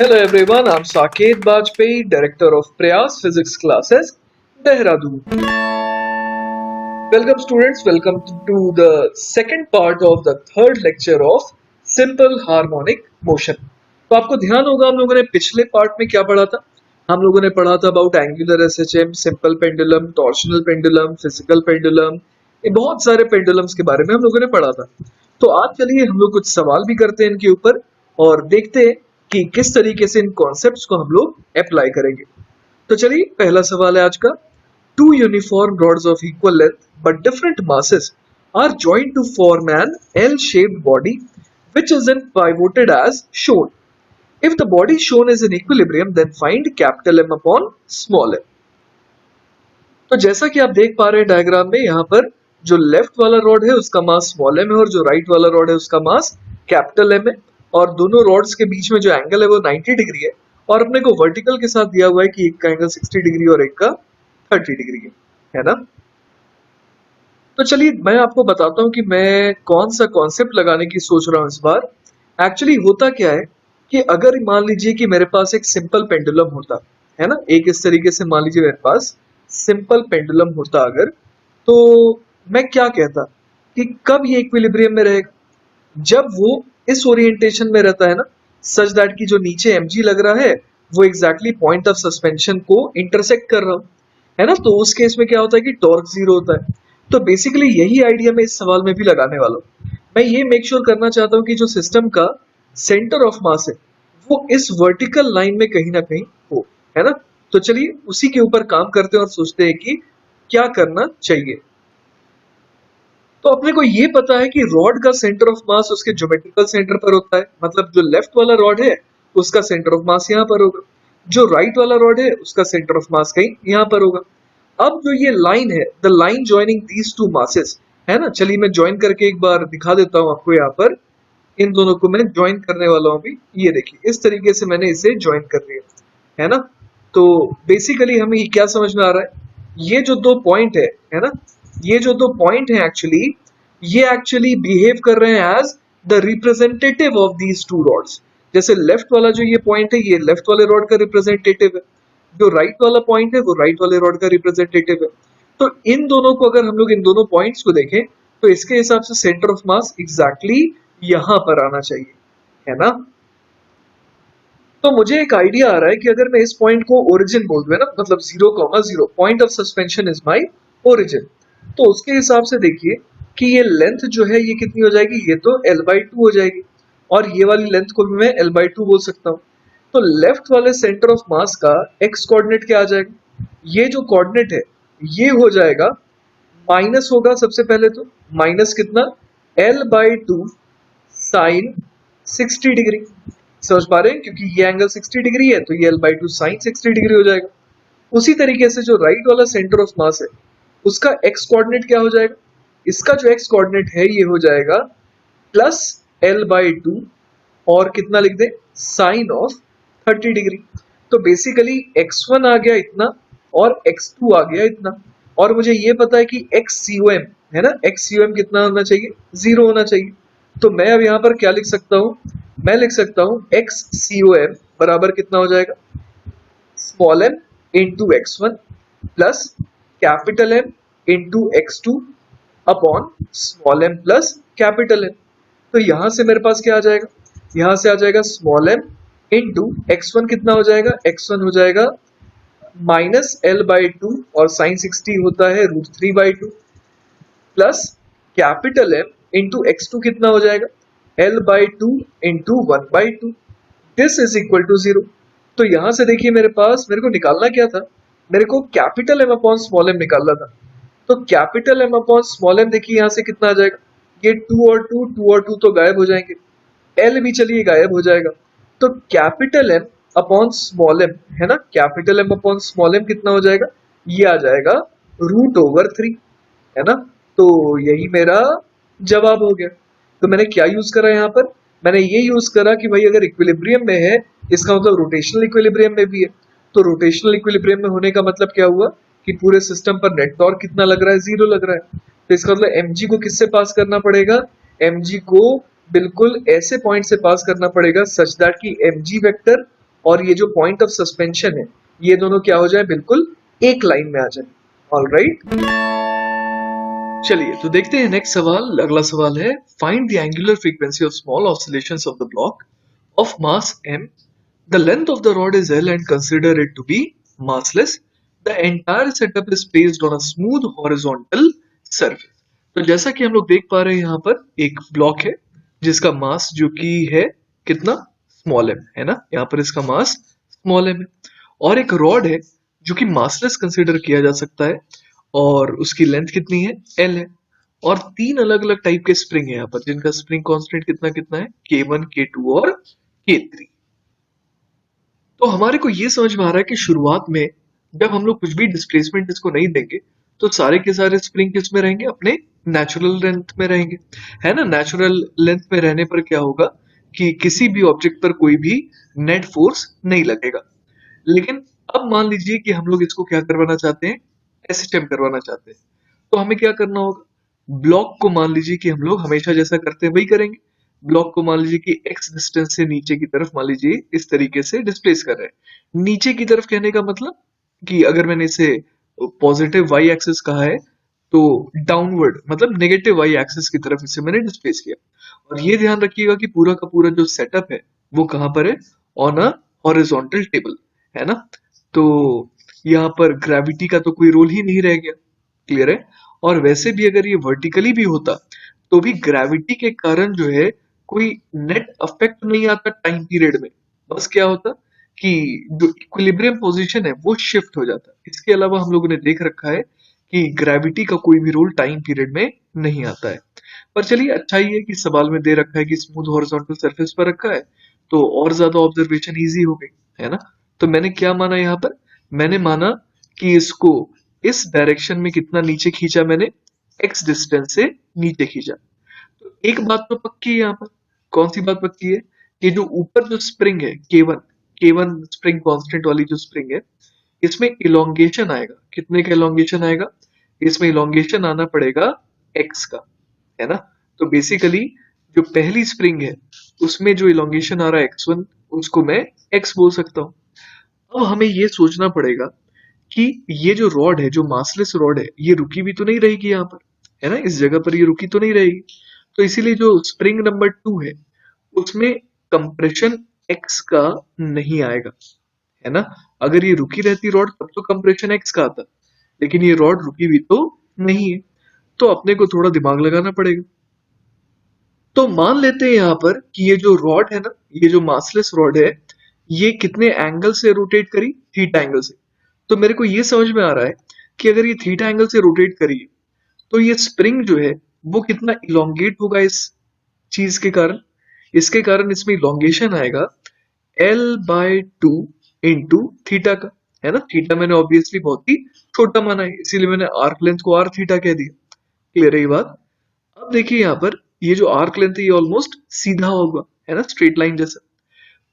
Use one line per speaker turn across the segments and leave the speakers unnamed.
Hello everyone, I'm Saket Bajpayee, Director of Prayas Physics Classes, Dehradun. Welcome students, welcome to the second part of the third lecture of Simple Harmonic Motion. तो आपको ध्यान होगा हम लोगों ने पिछले part में क्या पढ़ा था? हम लोगों ने पढ़ा था about angular SHM, simple pendulum, torsional pendulum, physical pendulum, ये बहुत सारे पेंडुलम्स के बारे में हम लोगों ने पढ़ा था। तो आज चलिए हम लोग कुछ सवाल भी करते हैं इनके ऊपर और देखते हैं कि किस तरीके से इन कॉन्सेप्ट्स को हम लोग अप्लाई करेंगे। तो चलिए पहला सवाल है आज का। Two uniform rods of equal length but different masses are joined to form an L-shaped body which is then pivoted as shown. If the body shown is in equilibrium, then find capital M upon small m. तो जैसा कि आप देख पा रहे हैं diagram में, यहाँ पर जो लेफ्ट वाला रॉड है उसका मास स्मॉल एम है और जो राइट वाला रॉड है उसका मास कैपिटल एम है और दोनों रॉड्स के बीच में जो एंगल है वो 90 डिग्री है और अपने को वर्टिकल के साथ दिया हुआ है कि एक का एंगल 60 डिग्री और एक का 30 डिग्री है ना। तो चलिए मैं आपको बताता हूँ कि मैं कौन सा कॉन्सेप्ट लगाने की सोच रहा हूँ इस बार। एक्चुअली होता क्या है कि अगर मान लीजिए कि मेरे पास एक सिंपल पेंडुलम होता है ना, एक इस तरीके से मान लीजिए मेरे पास सिंपल पेंडुलम होता अगर, तो मैं क्या कहता कि कब ये इक्विलिब्रियम में रहेगा, जब वो इस ओरिएंटेशन में रहता है ना, सच दैट कि जो नीचे mg लग रहा है वो एग्जैक्टली पॉइंट ऑफ सस्पेंशन को इंटरसेक्ट कर रहा हूँ, है ना। तो उस केस में क्या होता है कि टॉर्क जीरो होता है। तो बेसिकली यही आइडिया मैं इस सवाल में भी लगाने वाला हूँ। मैं ये मेक श्योर करना चाहता हूँ कि जो सिस्टम का सेंटर ऑफ मास है वो इस वर्टिकल लाइन में कहीं ना कहीं हो, है ना। तो चलिए उसी के ऊपर काम करते हैं और सोचते हैं कि क्या करना चाहिए। तो अपने को ये पता है कि रॉड का सेंटर ऑफ मास उसके ज्योमेट्रिकल सेंटर पर होता है, मतलब जो लेफ्ट वाला रॉड है उसका सेंटर ऑफ मास यहाँ पर होगा, जो राइट वाला रॉड है उसका सेंटर ऑफ मास कहीं यहाँ पर होगा। अब जो ये लाइन है, the line joining these two masses, है ना, चलिए मैं ज्वाइन करके एक बार दिखा देता हूँ आपको। यहाँ पर इन दोनों को मैं ज्वाइन करने वाला हूँ अभी। ये देखिए इस तरीके से मैंने इसे ज्वाइन कर लिया, है ना। तो बेसिकली हमें ये क्या समझ में आ रहा है, ये जो दो पॉइंट है ना, ये जो दो पॉइंट है एक्चुअली ये एक्चुअली बिहेव कर रहे हैं as the representative of these two rods. जैसे लेफ्ट वाला जो ये पॉइंट है ये लेफ्ट वाले रॉड का रिप्रेजेंटेटिव है, जो राइट वाला पॉइंट है वो राइट वाले रॉड का रिप्रेजेंटेटिव है। तो इन दोनों को अगर हम लोग इन दोनों पॉइंट्स को देखें तो इसके हिसाब से सेंटर ऑफ मास एग्जैक्टली यहां पर आना चाहिए, है ना। तो मुझे एक आइडिया आ रहा है कि अगर मैं इस पॉइंट को ओरिजिन बोल दूं, ना, मतलब 0,0 point of suspension is my origin, तो उसके हिसाब से देखिए कि ये लेंथ जो है ये कितनी हो जाएगी, ये तो l/2 हो जाएगी और ये वाली लेंथ को भी मैं l/2 बोल सकता हूँ। तो लेफ्ट वाले सेंटर ऑफ मास का x कोऑर्डिनेट क्या आ जाएगा, ये जो कोऑर्डिनेट है ये हो जाएगा माइनस होगा सबसे पहले तो, माइनस कितना, l/2 साइन 60 डिग्री। समझ पा रहे हैं, क्योंकि ये एंगल 60 डिग्री है तो ये l/2 साइन 60 डिग्री हो जाएगा। उसी तरीके से जो राइट वाला सेंटर ऑफ मास है उसका x कोऑर्डिनेट क्या हो जाएगा, इसका जो x कोऑर्डिनेट है ये हो जाएगा प्लस l/2 और कितना लिख दे, साइन ऑफ 30 डिग्री। तो बेसिकली x1 आ गया इतना और x2 आ गया इतना, और मुझे ये पता है कि xcom है ना, xcom कितना होना चाहिए, 0 होना चाहिए। तो मैं अब यहाँ पर क्या लिख सकता हूँ, मैं लिख सकता हूँ xcom बराबर कितना हो जाएगा, small m into x1 plus capital M into x2 upon small m plus capital M। तो यहां से मेरे पास क्या आ जाएगा, यहां से आ जाएगा स्मॉल m इंटू x1 कितना हो जाएगा, x1 हो जाएगा माइनस l/2 और साइन 60 होता है √3/2 plus capital M into x2 कितना हो जाएगा, l/2 into 1/2, this is equal to 0। तो यहां से देखिए मेरे पास, मेरे को निकालना क्या था, मेरे को capital M upon small m निकालना था। तो capital M upon small m देखिए यहां से कितना आ जाएगा, ये 2 और 2 तो गायब हो जाएंगे, L भी चलिए गायब हो जाएगा। तो capital M upon small m है ना, capital M upon small m कितना हो जाएगा, ये आ जाएगा √3, है ना। तो यही मेरा जवाब हो गया। तो मैंने क्या यूज करा यहाँ पर, मैंने ये यूज करा कि भाई अगर इक्विलिब्रियम में है इसका मतलब रोटेशनल इक्विलिब्रियम में भी है। तो रोटेशनल इक्विलिब्रियम में होने का मतलब क्या हुआ कि पूरे सिस्टम पर नेट टॉर्क कितना लग रहा है, 0 लग रहा है। तो इसका मतलब mg को किससे पास करना पड़ेगा, mg को बिल्कुल ऐसे पॉइंट से पास करना पड़ेगा सच दैट कि mg वेक्टर और ये जो पॉइंट ऑफ सस्पेंशन है ये दोनों क्या हो जाए, बिल्कुल एक लाइन में आ जाए। ऑलराइट, चलिए तो देखते हैं नेक्स्ट सवाल। अगला सवाल है, find the angular frequency of small oscillations of the block of mass m. The length of the rod is L and consider it to be massless. The entire setup is placed on a smooth horizontal surface. तो जैसा कि हम लोग देख पा रहे हैं यहाँ पर एक ब्लॉक है जिसका मास जो कि है कितना, स्मॉल m है ना, यहाँ पर इसका मास स्मॉल m है, और एक रॉड है जो कि मासलेस कंसिडर किया जा सकता है और उसकी लेंथ कितनी है, L है, और तीन अलग अलग टाइप के स्प्रिंग है यहाँ पर जिनका स्प्रिंग कांस्टेंट कितना कितना है, K1 K2 और K3। तो हमारे को ये समझ में आ रहा है कि शुरुआत में जब हम लोग कुछ भी डिस्प्लेसमेंट इसको नहीं देंगे तो सारे के सारे स्प्रिंग किस में रहेंगे, अपने नेचुरल लेंथ में रहेंगे, है ना। नेचुरल लेंथ में रहने पर क्या होगा कि किसी भी ऑब्जेक्ट पर कोई भी नेट फोर्स नहीं लगेगा। लेकिन अब मान लीजिए कि हम लोग इसको क्या करवाना चाहते हैं, एसिस्टेम करवाना चाहते हैं, तो हमें क्या करना होगा, ब्लॉक को मान लीजिए कि हम लोग हमेशा जैसा करते हैं वही करेंगे। ब्लॉक को मान लीजिए कि x डिस्टेंस से नीचे की तरफ मान लीजिए इस तरीके से डिस्प्लेस कर रहे हैं। नीचे की तरफ कहने का मतलब कि अगर मैंने इसे पॉजिटिव y एक्सिस कहा है तो डाउनवर्ड मतलब नेगेटिव y एक्सिस की तरफ इसे मैंने डिस्प्लेस किया। और ये ध्यान रखिएगा कि पूरा का पूरा जो सेटअप है वो कहाँ पर है, ऑन अ हॉरिजॉन्टल टेबल, है ना। तो यहाँ पर ग्रेविटी का तो कोई रोल ही नहीं रह गया, क्लियर है। और वैसे भी अगर ये वर्टिकली भी होता तो भी ग्रेविटी के कारण जो है कोई नेट अफेक्ट नहीं आता टाइम पीरियड में, बस क्या होता कि जो इक्विलिब्रियम पोजीशन है वो शिफ्ट हो जाता। इसके अलावा हम लोगों ने देख रखा है कि ग्रेविटी का कोई भी रोल टाइम पीरियड में नहीं आता है। पर चलिए अच्छा ही है कि सवाल में दे रखा है कि स्मूथ हॉरिजॉन्टल सरफेस पर रखा है तो और ज्यादा ऑब्जर्वेशन इजी हो गई, है ना। तो मैंने क्या माना यहाँ पर, मैंने माना कि इसको इस डायरेक्शन में कितना नीचे खींचा मैंने, x डिस्टेंस से नीचे खींचा। तो एक बात तो पक्की है यहाँ पर, कौन सी बात पक्की है कि जो ऊपर जो स्प्रिंग है K1 स्प्रिंग कांस्टेंट वाली जो स्प्रिंग है इसमें इलोंगेशन आएगा, कितने का इलोंगेशन आएगा, इसमें इलोंगेशन आना पड़ेगा x का, है ना। तो बेसिकली जो पहली स्प्रिंग है उसमें जो इलोंगेशन आ रहा है x1 उसको मैं x बोल सकता हूँ। अब हमें ये सोचना पड़ेगा कि ये जो रॉड है, जो मासलेस रॉड है, ये रुकी भी तो नहीं रहेगी यहाँ पर, है ना, इस जगह पर ये रुकी तो नहीं रहेगी। तो इसीलिए जो स्प्रिंग नंबर 2 है उसमें कंप्रेशन x का नहीं आएगा, है ना। अगर ये रुकी रहती रॉड तब तो कंप्रेशन x का आता, लेकिन ये रॉड रुकी भी तो नहीं है, तो अपने को थोड़ा दिमाग लगाना पड़ेगा। तो मान लेते हैं यहाँ पर कि ये जो रॉड है ना, ये जो मासलेस रॉड है, ये कितने एंगल से रोटेट करी, थीटा एंगल से। तो मेरे को ये समझ में आ रहा है कि अगर ये थीटा एंगल से रोटेट करी तो ये स्प्रिंग जो है वो कितना इलोंगेट होगा इस चीज के कारण, इसके कारण इसमें इलोंगेशन आएगा L/2 इंटू थीटा का, है ना। थीटा मैंने ऑब्वियसली बहुत ही छोटा माना है इसीलिए मैंने आर्क लेंथ को आर थीटा कह दिया, क्लियर है ये बात। अब देखिए यहाँ पर ये जो आर्क लेंथ है ये ऑलमोस्ट सीधा होगा, है ना, स्ट्रेट लाइन जैसा।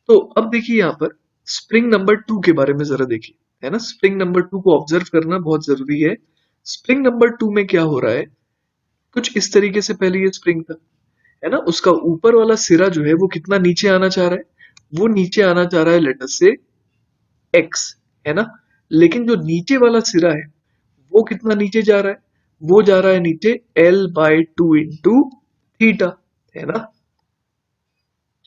तो अब देखिए यहाँ पर स्प्रिंग नंबर 2 के बारे में जरा देखिए, है ना। स्प्रिंग नंबर 2 को ऑब्जर्व करना बहुत जरूरी है। स्प्रिंग नंबर 2 में क्या हो रहा है, कुछ इस तरीके से पहले ये स्प्रिंग था, है ना, उसका ऊपर वाला सिरा जो है वो कितना नीचे आना चाह रहा है, वो नीचे आना चाह रहा है लेटर से x, है ना। लेकिन जो नीचे वाला सिरा है वो कितना नीचे जा रहा है, वो जा रहा है नीचे L/2 इंटू थीटा, है ना।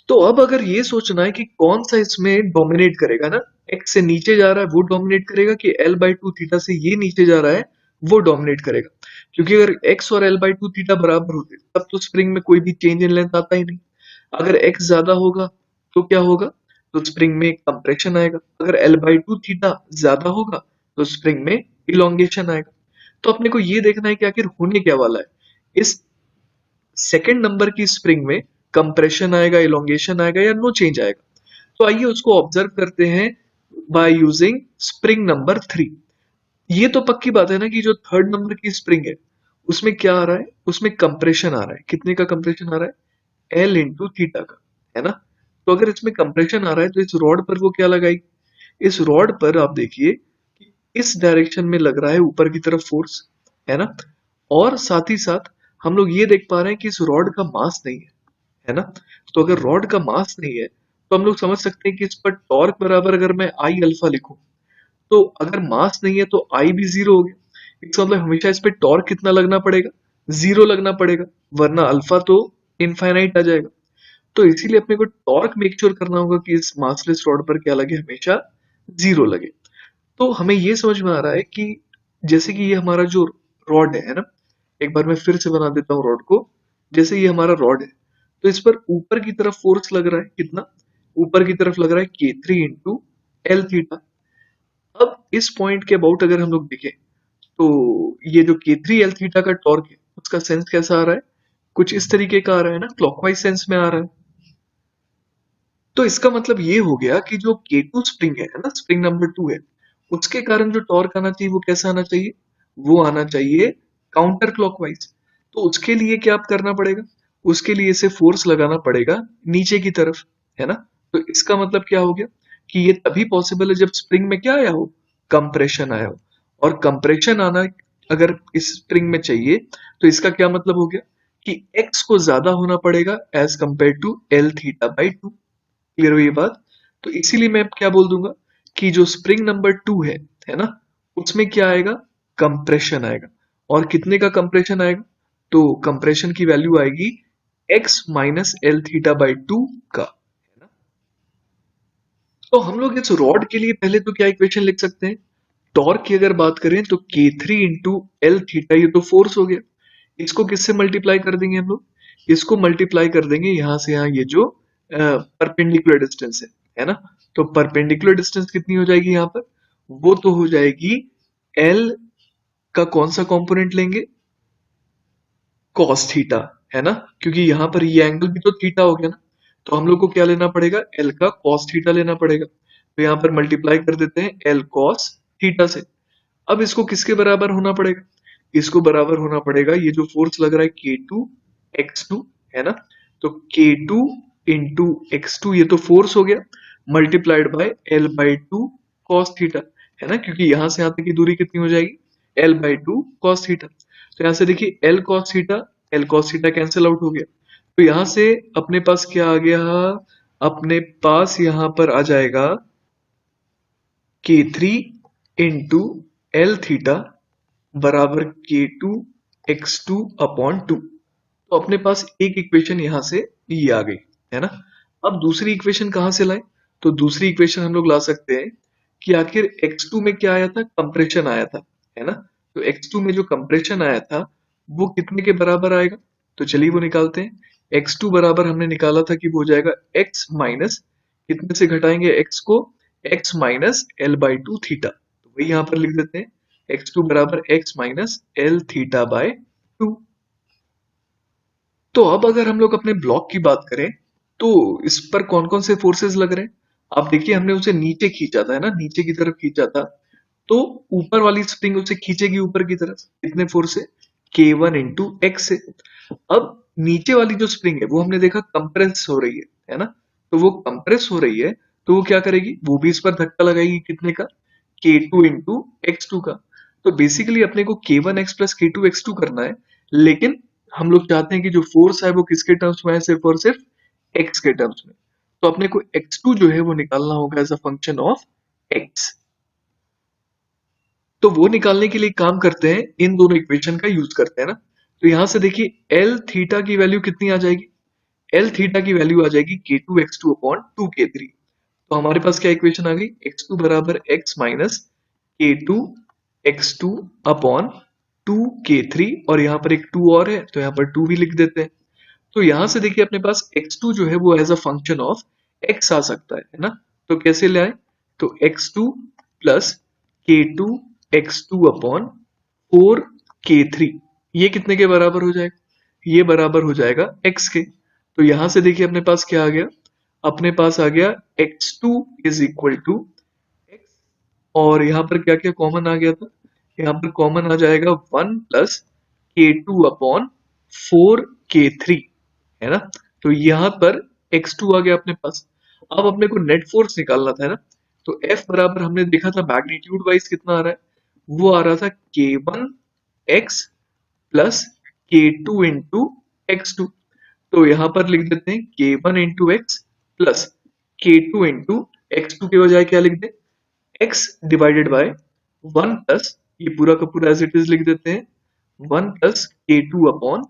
तो अब अगर ये सोचना है कि कौन सा इसमें डोमिनेट करेगा ना, x से नीचे जा रहा है वो डोमिनेट करेगा कि L/2 थीटा से ये नीचे जा रहा है वो डोमिनेट करेगा, क्योंकि अगर x और L/2 थीटा बराबर होते तब तो स्प्रिंग में कोई भी चेंज इन लेंथ आता ही नहीं। अगर x ज्यादा होगा तो क्या होगा, तो स्प्रिंग में कंप्रेशन आएगा। अगर L/2 थीटा ज्यादा होगा तो स्प्रिंग में इलोंगेशन आएगा। तो अपने को ये देखना है कि आखिर होने क्या वाला है, इस सेकेंड नंबर की स्प्रिंग में कंप्रेशन आएगा, इलोंगेशन आएगा या नो चेंज आएगा। तो आइए उसको ऑब्जर्व करते हैं बाय यूजिंग स्प्रिंग नंबर 3। ये तो पक्की बात है ना कि जो थर्ड नंबर की स्प्रिंग है उसमें क्या आ रहा है, उसमें कंप्रेशन आ रहा है, कितने का कंप्रेशन आ रहा है, L इंटू थीटा का, है ना। तो अगर इसमें कंप्रेशन आ रहा है तो इस रॉड पर वो क्या लगाएगी, इस रॉड पर आप देखिए कि इस डायरेक्शन में लग रहा है ऊपर की तरफ फोर्स, है ना। और साथ ही साथ हम लोग ये देख पा रहे हैं कि इस रॉड का मास नहीं है, है ना। तो अगर रॉड का मास नहीं है तो हम लोग समझ सकते हैं कि इस पर टॉर्क बराबर अगर मैं आई अल्फा लिखूं, तो अगर मास नहीं है तो आई भी जीरो हो गया। इसका मतलब हमेशा इस पे टॉर्क कितना लगना पड़ेगा, जीरो लगना पड़ेगा, वरना अल्फा तो इनफाइनाइट आ जाएगा। तो इसीलिए अपने को टॉर्क मेक श्योर करना होगा कि इस मासलेस रॉड पर क्या लगे, हमेशा जीरो लगे। तो हमें ये समझ में आ रहा है कि जैसे कि ये हमारा जो रॉड है ना, एक बार मैं फिर से बना देता हूँ रॉड को। जैसे ये हमारा रॉड है, तो इस पर ऊपर की तरफ फोर्स लग रहा है कितना, ऊपर की तरफ लग रहा है K3 इंटू एल थीटा। अब इस पॉइंट के अबाउट अगर हम लोग देखें, तो ये जो K3 एल थीटा का टॉर्क है उसका सेंस कैसा आ रहा है, कुछ इस तरीके का आ रहा है ना, क्लॉकवाइज सेंस में आ रहा है। तो इसका मतलब ये हो गया कि जो K2 स्प्रिंग है ना, स्प्रिंग नंबर 2 है, उसके कारण जो टॉर्क आना चाहिए वो कैसा आना चाहिए, वो आना चाहिए काउंटर क्लॉकवाइज। तो उसके लिए क्या करना पड़ेगा, उसके लिए इसे फोर्स लगाना पड़ेगा नीचे की तरफ, है ना। तो इसका मतलब क्या हो गया कि ये तभी पॉसिबल है जब स्प्रिंग में क्या आया हो, कंप्रेशन आया हो। और कंप्रेशन आना अगर इस स्प्रिंग में चाहिए, तो इसका क्या मतलब हो गया कि x को ज्यादा होना पड़ेगा as compare to L theta by two. Clear हुई ये बात। तो इसीलिए मैं क्या बोल दूंगा कि जो स्प्रिंग नंबर 2 है ना, उसमें क्या आएगा, कंप्रेशन आएगा। और कितने का कंप्रेशन आएगा, तो कंप्रेशन की वैल्यू आएगी x minus L theta by to का, है ना। तो हम लोग इस रॉड के लिए पहले तो क्या इक्वेशन लिख सकते हैं, टॉर्क की अगर बात करें तो K3 इंटू एल थीटा, ये तो फोर्स हो गया। इसको किससे मल्टीप्लाई कर देंगे हम लोग, इसको मल्टीप्लाई कर देंगे यहां से यहां, ये जो परपेंडिकुलर डिस्टेंस है ना। तो परपेंडिकुलर डिस्टेंस कितनी हो जाएगी यहाँ पर, वो तो हो जाएगी एल का कौन सा कंपोनेंट लेंगे, कॉस थीटा, है ना, क्योंकि यहाँ पर ये एंगल भी तो थीटा हो गया ना। तो हम लोग को क्या लेना पड़ेगा, एल का कॉस थीटा लेना पड़ेगा। तो यहाँ पर मल्टीप्लाई कर देते हैं एल कॉस थीटा से। अब इसको किसके बराबर होना पड़ेगा, इसको बराबर होना पड़ेगा ये जो फोर्स लग रहा है K2 x2, है ना। तो K2 इंटू x2, ये तो फोर्स हो गया, multiplied by L by two cos theta, है ना, क्योंकि यहां से यहां तक की दूरी कितनी हो जाएगी, L by two cos theta. तो यहां से देखिए L cos theta cancel out हो गया। तो यहां से अपने पास क्या आ गया, अपने पास यहां पर आ जाएगा K3 इंटू एल थीटा बराबर K2 x2 अपॉन टू। तो अपने पास एक इक्वेशन यहां से ये आ गई, है ना। अब दूसरी इक्वेशन कहां से लाए, तो दूसरी इक्वेशन हम लोग ला सकते हैं कि आखिर x2 में क्या आया था, कंप्रेशन आया था, है ना। तो x2 में जो कंप्रेशन आया था वो कितने के बराबर आएगा, तो चलिए वो निकालते हैं। x2 बराबर हमने निकाला था कि वो हो जाएगा x माइनस, कितने से घटाएंगे x को, x minus L by two theta. तो वही यहां पर लिख देते हैं, x2 बराबर x minus L theta by two. तो अब अगर हम लोग अपने ब्लॉक की बात करें, तो इस पर कौन कौन से फोर्सेस लग रहे हैं। आप देखिए हमने उसे नीचे खींचा था, है ना, नीचे की तरफ खींचा था। तो ऊपर वाली स्प्रिंग उसे खींचेगी ऊपर की तरफ, कितने फोर्स से, K1 इंटू एक्स से। अब नीचे वाली जो स्प्रिंग है वो हमने देखा कंप्रेस हो रही है ना। तो वो कंप्रेस हो रही है, तो वो क्या करेगी, वो भी इस पर धक्का लगाएगी, कितने का, K2 इंटू एक्स टू का। तो बेसिकली अपने को K1x प्लस K2x2 करना है, लेकिन हम लोग चाहते हैं कि जो फोर्स है वो किसके टर्म्स में है, सिर्फ और सिर्फ x के टर्म्स में। तो अपने को x2 जो है वो निकालना होगा as a function of x। तो वो निकालने के लिए काम करते हैं, इन दोनों इक्वेशन का यूज करते हैं ना। तो यहां से देखिए एल थीटा की वैल्यू कितनी आ जाएगी, एल थीटा की वैल्यू आ जाएगी K2 x2 upon two K3। तो हमारे पास क्या इक्वेशन आ गई, x2 बराबर x minus K2 x2 upon two K3, और यहाँ पर एक 2 और है तो यहाँ पर 2 भी लिख देते हैं। तो यहां से देखिए अपने पास x2 जो है वो as a function of x आ सकता है ना। तो कैसे ले आए, तो x2 plus K2 x2 upon 4 K3, ये कितने के बराबर हो जाएगा, ये बराबर हो जाएगा x के। तो यहां से देखिए अपने पास क्या आ गया, अपने पास आ गया x2 is equal to x, और यहाँ पर क्या क्या कॉमन आ गया था, यहाँ पर कॉमन आ जाएगा 1 प्लस K2 अपॉन 4 K3, है ना। तो यहाँ पर x2 आ गया अपने पास। अब अपने को नेट फोर्स निकालना था, है ना। तो F बराबर हमने देखा था मैग्नीट्यूड वाइज कितना आ रहा है, वो आ रहा था K1x plus K2 into x to. तो यहाँ पर लिख देते हैं K1 into x plus k2 into x2 के बजाय क्या लिख दें, x डिवाइडेड बाय 1 प्लस, ये पूरा का पूरा एज इट इज लिख देते हैं, 1 प्लस k2 अपॉन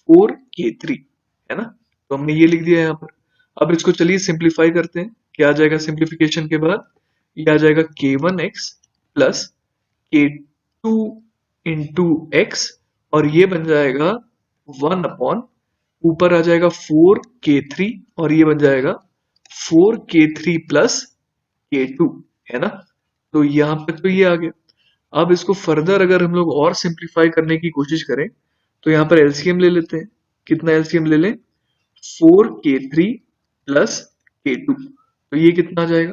4k3, है ना। तो हमने ये लिख दिया यहाँ पर। अब इसको चलिए सिंप्लीफाई करते हैं। क्या आ जाएगा सिंप्लीफिकेशन के बाद, ये आ जाएगा k1x plus k2 into x, और ये बन जाएगा 1 अपॉन, ऊपर आ जाएगा 4k3, और ये बन जाएगा 4k3 प्लस k2, है ना। तो यहाँ पे तो ये आ गया। अब इसको फर्दर अगर हम लोग और सिंप्लीफाई करने की कोशिश करें तो यहाँ पर एलसीएम ले लेते हैं। कितना एलसीएम ले लें, 4k3 प्लस k2, तो ये कितना आ जाएगा,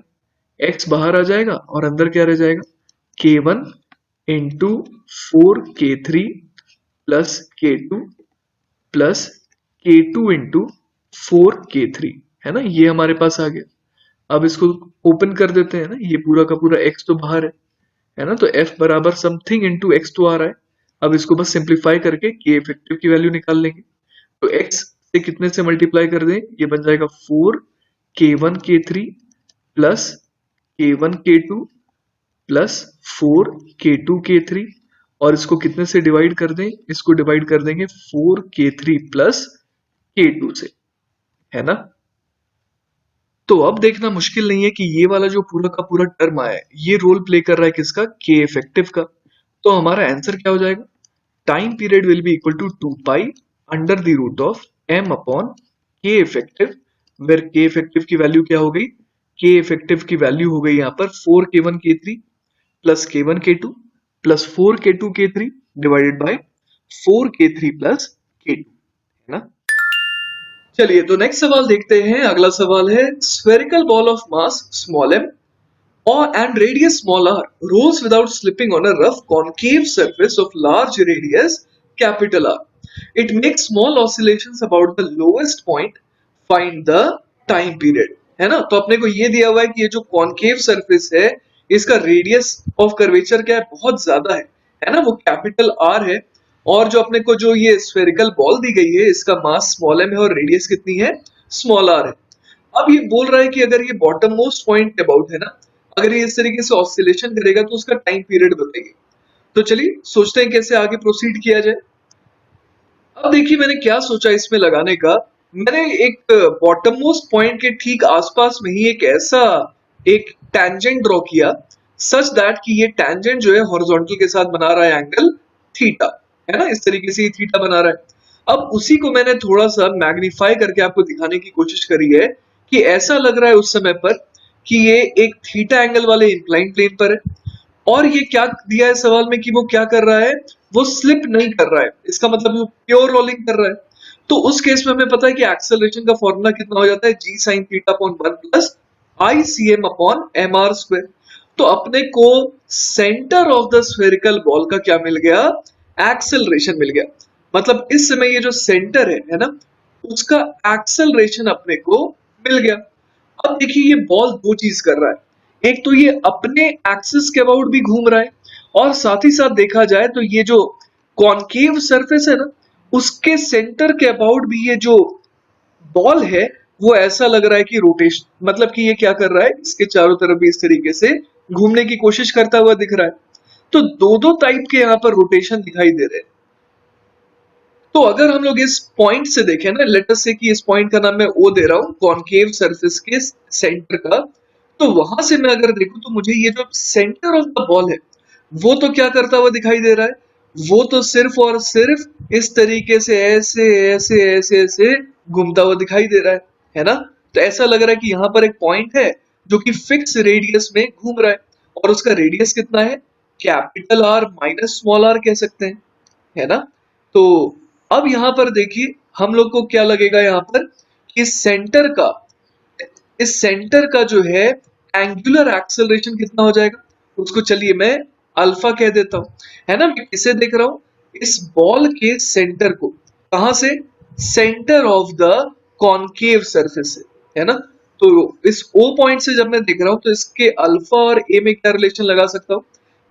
x बाहर आ जाएगा और अंदर क्या रह जाएगा, k1 into 4k3 plus k2 plus k2 into 4k3, है ना, ये हमारे पास आ गया। अब इसको ओपन कर देते हैं ना, ये पूरा का पूरा x तो बाहर है ना, तो f बराबर समथिंग इंटू एक्स तो आ रहा है। अब इसको बस सिंप्लीफाई करके k इफेक्टिव की वैल्यू निकाल लेंगे। तो x से कितने से मल्टीप्लाई कर दें, ये बन जाएगा 4k1k3 plus k1k2 plus 4k2k3, और इसको कितने से डिवाइड कर दें, इसको डिवाइड कर देंगे 4k3 प्लस k2 से, है ना। तो अब देखना मुश्किल नहीं है कि ये वाला जो पूरा का पूरा टर्म आया है ये रोल प्ले कर रहा है किसका, के इफेक्टिव का। तो हमारा आंसर क्या हो जाएगा, time period will be equal to 2 pi under the root of m upon K effective, where K effective की वैल्यू क्या हो गई, के इफेक्टिव की वैल्यू हो गई यहाँ पर 4k1k3 plus k1k2 plus 4k2k3 divided by 4k3 plus k2, है ना। चलिए तो नेक्स्ट सवाल देखते हैं। अगला सवाल है, spherical ball of mass small m or and radius small r rolls without slipping on a rough concave surface of large radius capital R. It makes small oscillations about the lowest point. Find the time period. है ना, तो अपने को ये दिया हुआ है कि ये जो कॉन्केव सरफेस है इसका रेडियस ऑफ कर्वेचर क्या है, बहुत ज्यादा है ना, वो कैपिटल आर है। और जो अपने को जो ये स्फेरिकल बॉल दी गई है इसका मास स्मॉल m है और रेडियस कितनी है, स्मॉल r है। अब ये बोल रहा है कि अगर ये बॉटम मोस्ट पॉइंट अबाउट है ना, अगर ये इस तरीके से ऑसिलेशन करेगा तो उसका टाइम पीरियड बताइए। तो चलिए सोचते हैं कैसे आगे प्रोसीड किया जाए। अब देखिए मैंने क्या सोचा इसमें लगाने का, मैंने एक बॉटम मोस्ट पॉइंट के ठीक आसपास में ही एक ऐसा एक टैंजेंट ड्रॉ किया सच दैट कि ये टैंजेंट जो है हॉरिजॉन्टल के साथ बना रहा है एंगल थीटा, है ना, इस तरीके से ये थीटा बना रहा है। अब उसी को मैंने थोड़ा सा मैग्नीफाई करके आपको दिखाने की कोशिश करी है कि ऐसा लग रहा है उस समय पर कि ये एक थीटा एंगल वाले इंक्लाइन प्लेन पर है, और ये क्या दिया है सवाल में कि वो क्या कर रहा है, वो स्लिप नहीं कर रहा है, इसका मतलब वो प्योर रोलिंग कर रहा है। तो उस केस में हमें पता है कि एक्सेलरेशन का फॉर्मूला कितना हो जाता है, g sine theta upon 1 plus I C M upon M R square. तो अपने को center of the spherical ball का क्या मिल गया, एक्सेलरेशन मिल गया। मतलब इस समय ये जो सेंटर है ना, उसका एक्सेलरेशन अपने को मिल गया। अब देखिए ये बॉल दो चीज कर रहा है, एक तो ये अपने एक्सिस के अबाउट भी घूम रहा है, और साथ ही साथ देखा जाए तो ये जो कॉन्केव सरफेस है ना उसके सेंटर के अबाउट भी ये जो बॉल है वो ऐसा लग रहा है कि रोटेशन, मतलब कि ये क्या कर रहा है, इसके चारों तरफ भी इस तरीके से घूमने की कोशिश करता हुआ दिख रहा है। तो दो दो टाइप के यहाँ पर रोटेशन दिखाई दे रहे हैं। तो अगर हम लोग इस पॉइंट से देखें ना, लेट अस से कि इस पॉइंट का नाम मैं ओ दे रहा हूं, कॉन्केव सरफेस के सेंटर का, तो वहां से मैं अगर देखूं तो मुझे ये जो सेंटर ऑफ द बॉल है वो तो क्या करता हुआ दिखाई दे रहा है, वो तो सिर्फ और सिर्फ इस तरीके से ऐसे ऐसे ऐसे ऐसे घूमता हुआ दिखाई दे रहा है ना। तो ऐसा लग रहा है कि यहाँ पर एक पॉइंट है जो कि फिक्स रेडियस में घूम रहा है, और उसका रेडियस कितना है, capital R minus small R कह सकते हैं, है ना। तो अब यहां पर देखिए हम लोग को क्या लगेगा यहाँ पर कि इस सेंटर का जो है एंगुलर एक्सेलरेशन कितना हो जाएगा, उसको चलिए मैं अल्फा कह देता हूं, है ना। मैं किसे देख रहा हूं, इस बॉल के सेंटर को, कहां से, centre of the concave surface से, है ना। तो इस ओ पॉइंट से जब मैं देख रहा हूं तो इसके अल्फा और ए में क्या रिलेशन लगा सकता हूं,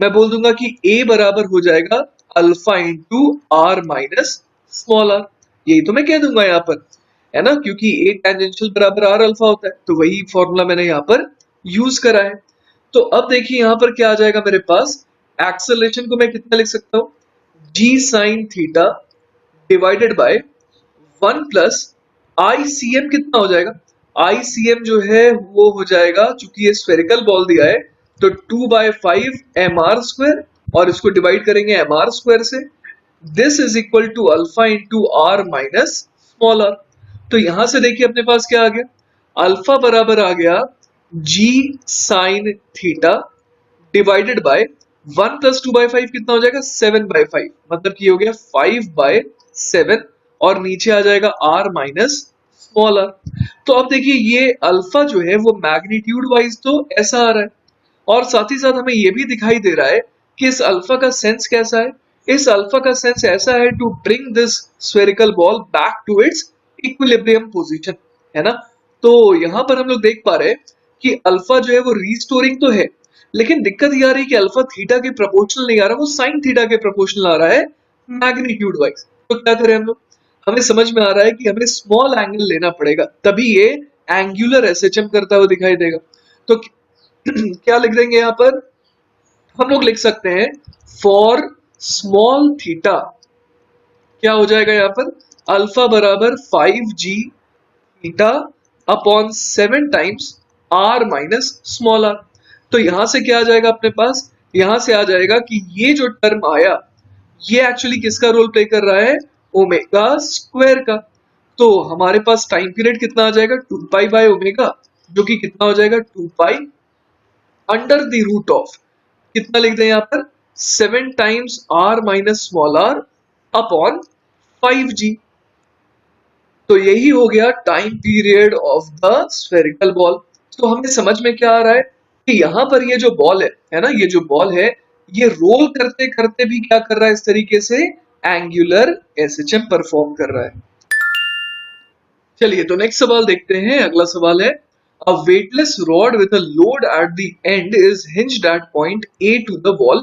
मैं बोल दूंगा कि ए बराबर हो जाएगा alpha into R minus small R, यही तो मैं कह दूंगा यहाँ पर। है ना, क्योंकि ए टेंजेंशियल बराबर आर अल्फा होता है, तो वही फॉर्मूला मैंने यहाँ पर यूज करा है। तो अब देखिए यहाँ पर क्या आ जाएगा मेरे पास, एक्सेलरेशन को मैं कितना लिख सकता हूँ, g sine theta divided by 1 plus ICM कितना हो जाएगा, ICM जो है वो हो जाएगा, चूंकि ये स्फेरिकल बॉल दिया है तो 2/5 mr² और इसको डिवाइड करेंगे mr² से, this is equal to alpha into R minus small R. तो यहां से देखिए अपने पास क्या आ गया, अल्फा बराबर आ गया g sine theta divided by 1 plus 2/5 कितना हो जाएगा, 7/5, मतलब कि हो गया 5/7 और नीचे आ जाएगा r माइनस स्मॉल आर। तो अब देखिए ये अल्फा जो है वो मैग्नीट्यूड वाइज तो ऐसा आ रहा है, और साथ ही साथ हमें ये भी दिखाई दे रहा है कि इस अल्फा का सेंस कैसा है, इस अल्फा का सेंस ऐसा है to bring this spherical ball back to its equilibrium position, है ना। तो यहां पर हम लोग देख पा रहे हैं कि अल्फा जो है वो रीस्टोरिंग तो है, लेकिन दिक्कत ये आ रही है कि अल्फा थीटा के प्रोपोर्शनल नहीं आ रहा, वो साइन थीटा के प्रोपोर्शनल आ रहा है मैग्नीट्यूड वाइज। तो क्या करें हम लोग, हमें समझ में आ रहा है कि हमें स्मॉल एंगल लेना पड़ेगा, तभी ये एंगुलर एसएचएम करता हुआ दिखाई देगा। तो क्या लिख देंगे यहाँ पर, हम लोग लिख सकते हैं फॉर स्मॉल थीटा क्या हो जाएगा यहाँ पर, अल्फा बराबर 5g theta upon 7 times r minus small R. तो यहां से क्या आ जाएगा अपने पास, यहां से आ जाएगा कि ये जो टर्म आया ये एक्चुअली किसका रोल प्ले कर रहा है, ओमेगा स्क्वायर का। तो हमारे पास टाइम पीरियड कितना आ जाएगा, 2 पाई बाय ओमेगा, जो कि कितना हो जाएगा 2 pi under the root of, कितना लिख दें यहाँ पर, 7 times r minus small R upon 5g। तो यही हो गया time period of the spherical ball. तो हमें समझ में क्या आ रहा है कि यहाँ पर ये जो बॉल है ना, ये जो बॉल है ये रोल करते करते भी क्या कर रहा है, इस तरीके से एंगुलर एसएचएम परफॉर्म कर रहा है। चलिए तो नेक्स्ट सवाल देखते हैं, अगला सवाल है, a weightless rod with a load at the end is hinged at point A to the wall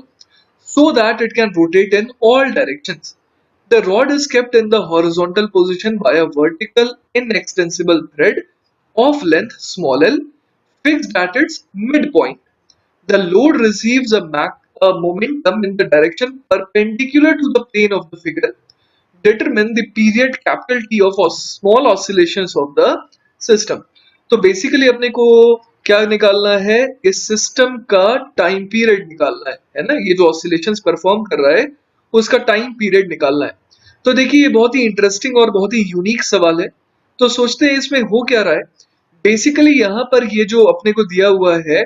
so that it can rotate in all directions. The rod is kept in the horizontal position by a vertical inextensible thread of length small l fixed at its midpoint. The load receives a momentum in the direction perpendicular to the plane of the figure. Determine the period capital T of small oscillations of the system. तो basically अपने को क्या निकालना है, इस system का time period निकालना है ना, ये जो ऑसिलेशंस परफॉर्म कर रहा है उसका टाइम पीरियड निकालना है। तो देखिए ये बहुत ही इंटरेस्टिंग और बहुत ही यूनिक सवाल है। तो सोचते हैं इसमें हो क्या रहा है, बेसिकली यहाँ पर ये जो अपने को दिया हुआ है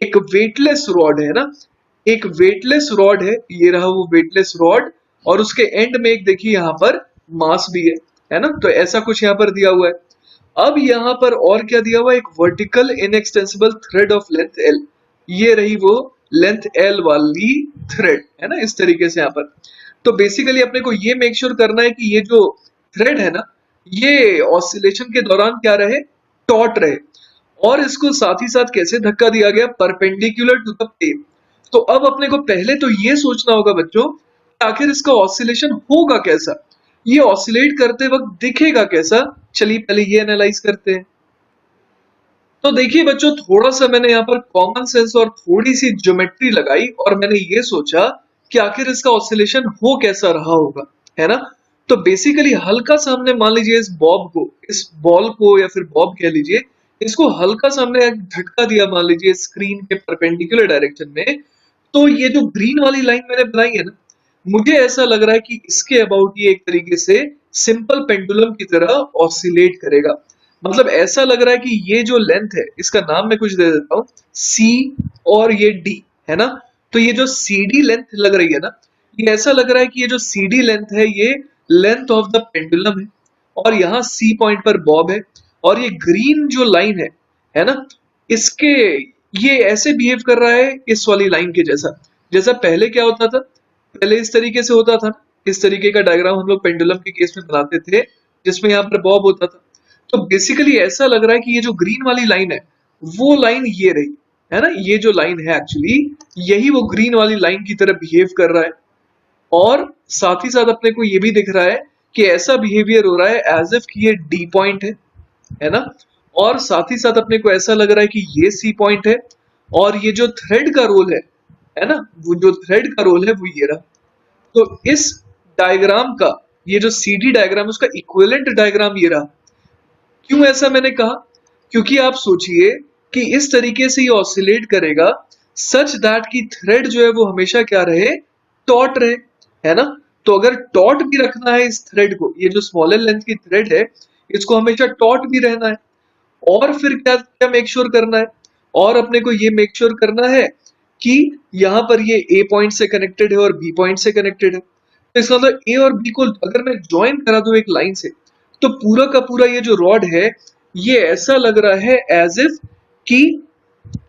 एक वेटलेस रॉड है ना, एक वेटलेस रॉड ये रहा वो वेटलेस रॉड, और उसके एंड में एक देखिए यहाँ पर मास भी है ना, तो ऐसा कुछ यहाँ पर दिया हुआ है। अब यहाँ पर और क्या दिया हुआ है, एक vertical inextensible thread of length L, ये रही वो लेंथ एल वाली थ्रेड है ना, इस तरीके से यहाँ पर। तो बेसिकली अपने को ये मेक श्योर करना है कि ये जो थ्रेड है ना ये ऑसिलेशन के दौरान क्या रहे, टॉट रहे, और इसको साथ ही साथ कैसे धक्का दिया गया, परपेंडिकुलर टू द प्लेन। तो अब अपने को पहले तो ये सोचना होगा बच्चों, आखिर इसका ऑसिलेशन होगा कैसा, ये ऑसिलेट करते वक्त दिखेगा कैसा। चलिए पहले ये एनालाइज करते हैं। तो देखिए बच्चों, थोड़ा सा मैंने यहाँ पर कॉमन सेंस और थोड़ी सी ज्योमेट्री लगाई और मैंने ये सोचा कि आखिर इसका ऑसिलेशन हो कैसा रहा होगा, है ना। तो बेसिकली हल्का सा हमने मान लीजिए इस बॉब को, इस बॉल को या फिर बॉब कह लीजिए, इसको हल्का सा हमने झटका दिया मान लीजिए स्क्रीन के परपेंडिकुलर डायरेक्शन में। तो ये जो ग्रीन वाली लाइन मैंने बनाई है ना, मुझे ऐसा लग रहा है कि इसके अबाउट ये एक तरीके से सिंपल पेंडुलम की तरह ऑसिलेट करेगा। मतलब ऐसा लग रहा है कि ये जो लेंथ है इसका नाम मैं कुछ दे देता हूँ, सी और ये डी है ना। तो ये जो सी डी लेंथ लग रही है ना, ये ऐसा लग रहा है कि ये जो सी डी लेंथ है ये लेंथ ऑफ द पेंडुलम है, और यहाँ सी पॉइंट पर बॉब है, और ये ग्रीन जो लाइन है ना, इसके ये ऐसे बिहेव कर रहा है इस वाली लाइन के जैसा। जैसा पहले क्या होता था, पहले इस तरीके से होता था, इस तरीके का डायग्राम हम लोग पेंडुलम के केस में बनाते थे जिसमें यहाँ पर बॉब होता था। तो बेसिकली ऐसा लग रहा है कि ये जो ग्रीन वाली लाइन है वो लाइन ये रही है ना, ये जो लाइन है एक्चुअली यही वो ग्रीन वाली लाइन की तरह बिहेव कर रहा है। और साथ ही साथ अपने को ये भी दिख रहा है कि ऐसा बिहेवियर हो रहा है एज इफ कि ये डी पॉइंट है ना, और साथ ही साथ अपने को ऐसा लग रहा है कि ये सी पॉइंट है, और ये जो थ्रेड का रोल है ना, वो जो थ्रेड का रोल है वो ये रहा। तो इस डायग्राम का, ये जो सी डी डायग्राम है उसका इक्विवेलेंट डायग्राम ये रहा। क्यों ऐसा मैंने कहा? क्योंकि आप सोचिए कि इस तरीके से ये ऑसिलेट करेगा सच दैट की थ्रेड जो है वो हमेशा क्या रहे, टॉट रहे, है ना। तो अगर टॉट भी रखना है इस थ्रेड को, ये जो स्मॉलर लेंथ की थ्रेड है इसको हमेशा टॉट भी रहना है, और फिर क्या क्या मेक श्योर करना है, और अपने को ये मेक श्योर करना है कि यहाँ पर ये ए पॉइंट से कनेक्टेड है और बी पॉइंट से कनेक्टेड है। तो इसका मतलब ए और बी को अगर मैं ज्वाइन करा दूं एक लाइन से, तो पूरा का पूरा ये जो रॉड है ये ऐसा लग रहा है एज इफ कि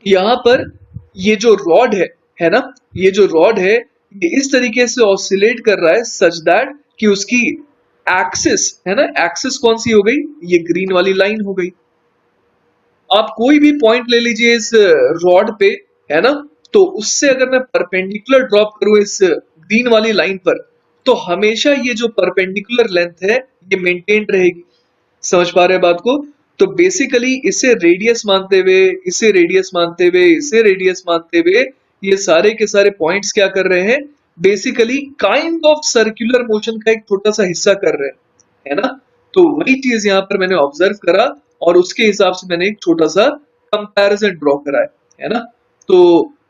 यहाँ पर ये जो रॉड है ना, ये जो रॉड है ये इस तरीके से ऑसिलेट कर रहा है सच दैट कि उसकी एक्सिस है ना, एक्सिस कौन सी हो गई, ये ग्रीन वाली लाइन हो गई। आप कोई भी पॉइंट ले लीजिए इस रॉड पे, है ना, तो उससे अगर मैं परपेंडिकुलर ड्रॉप करूं इस ग्रीन वाली लाइन पर, तो हमेशा ये जो परपेंडिकुलर लेंथ है ये मेंटेन रहेगी। समझ पा रहे हैं बात को? तो बेसिकली इसे रेडियस मानते हुए, इसे रेडियस मानते हुए, इसे रेडियस मानते हुए, ये सारे के सारे पॉइंट्स क्या कर रहे हैं, basically kind of circular motion का एक छोटा सा हिस्सा कर रहे हैं, है ना। तो वही चीज यहाँ पर मैंने ऑब्जर्व करा, और उसके हिसाब से मैंने एक छोटा सा कंपैरिजन ड्रॉ करा है ना। तो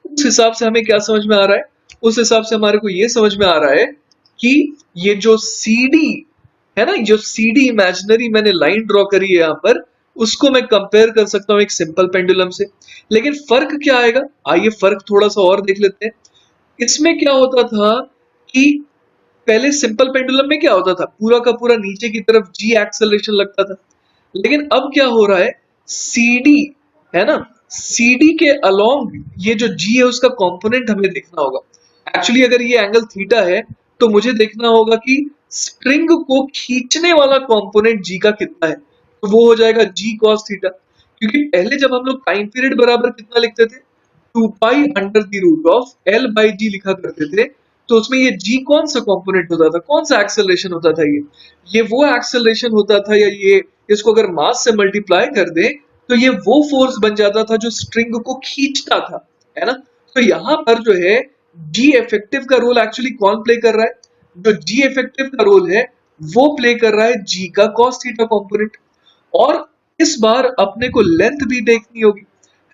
उस हिसाब से हमें क्या समझ में आ रहा है, उस हिसाब से हमारे को ये समझ में आ रहा है कि ये जो CD है ना, जो CD इमेजिनरी मैंने लाइन ड्रॉ करी है यहाँ पर, उसको मैं कंपेयर कर सकता हूँ एक सिंपल पेंडुलम से। लेकिन फर्क क्या आएगा, आइए फर्क थोड़ा सा और देख लेते हैं। इसमें क्या होता था कि पहले सिंपल पेंडुलम में क्या होता था, पूरा का पूरा नीचे की तरफ जी एक्सेलरेशन लगता था। लेकिन अब क्या हो रहा है, CD है ना, CD के अलोंग ये जो G है उसका कंपोनेंट हमें देखना होगा। एक्चुअली अगर ये एंगल थीटा है तो मुझे देखना होगा कि स्ट्रिंग को खींचने वाला कंपोनेंट G का कितना है, तो वो हो जाएगा G cos थीटा। क्योंकि पहले जब हम लोग टाइम पीरियड बराबर कितना लिखते थे, 2 pi under the root of L बाई G लिखा करते थे, तो उसमें ये G कौन सा कंपोनेंट होता था, कौन सा एक्सेलरेशन होता था, ये वो एक्सेलरेशन होता था, या ये इसको अगर मास से मल्टीप्लाई कर दे तो ये वो फोर्स बन जाता था जो स्ट्रिंग को खींचता था, है ना। तो यहाँ पर जो है जी इफेक्टिव का रोल एक्चुअली कौन प्ले कर रहा है, जो जी इफेक्टिव का रोल है वो प्ले कर रहा है जी का cos थीटा कंपोनेंट। और इस बार अपने को लेंथ भी देखनी होगी,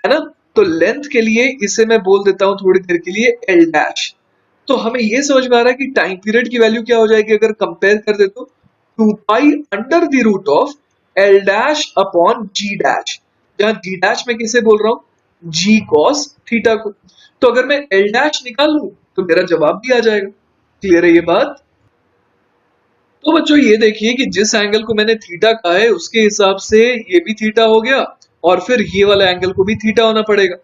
है ना। तो लेंथ के लिए इसे मैं बोल देता हूं थोड़ी देर के लिए एल डैश। तो हमें ये समझ में आ रहा है कि टाइम पीरियड की वैल्यू क्या हो जाएगी अगर कंपेयर कर दे तो 2 pi under the root of L dash upon G dash, जहां जी डैश में किसे बोल रहा हूं, जी कॉस थीटा को। तो अगर मैं एल डैश निकाल लूं तो मेरा जवाब भी आ जाएगा। क्लियर है ये बात? तो बच्चों ये देखिए कि जिस एंगल को मैंने थीटा कहा है उसके हिसाब से ये भी थीटा हो गया, और फिर ये वाला एंगल को भी थीटा होना पड़ेगा,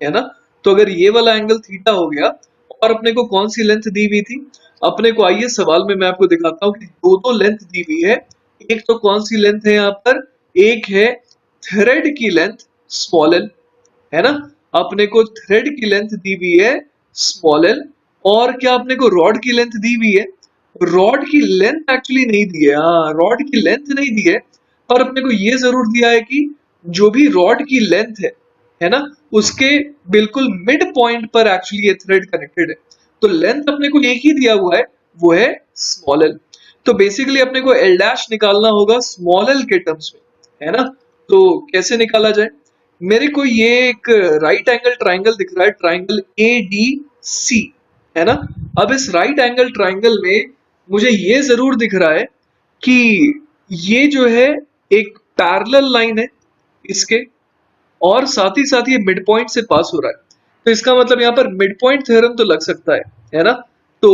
है ना। तो अगर ये वाला एंगल थीटा हो गया, और अपने को कौन सी लेंथ दी हुई थी, अपने को आइए सवाल में मैं आपको दिखाता हूँ कि दो लेंथ दी हुई है। एक तो कौन सी लेंथ है यहाँ पर, एक है थ्रेड की लेंथ स्मॉल एल, है ना। अपने को थ्रेड की लेंथ दी हुई है स्मॉल एल, और क्या अपने को रॉड की लेंथ दी हुई है, रॉड की लेंथ एक्चुअली नहीं दी है, हाँ रॉड की लेंथ नहीं दी है, पर अपने को ये जरूर दिया है कि जो भी रॉड की लेंथ है ना, उसके बिल्कुल मिड पॉइंट पर एक्चुअली ये थ्रेड कनेक्टेड है। तो लेंथ अपने को एक ही दिया हुआ है, वो है स्मॉल एल। तो बेसिकली अपने को एल डैश निकालना होगा स्मॉल एल के टर्म्स में, है ना। तो कैसे निकाला जाए, मेरे को ये एक राइट एंगल ट्राइंगल दिख रहा है, ट्राइंगल ADC, है ना। अब इस राइट एंगल ट्राइंगल में मुझे ये जरूर दिख रहा है कि ये जो है एक पैरेलल लाइन है इसके, और साथ ही साथ ये मिड पॉइंट से पास हो रहा है। तो इसका मतलब यहाँ पर मिड पॉइंट थ्योरम तो लग सकता है ना। तो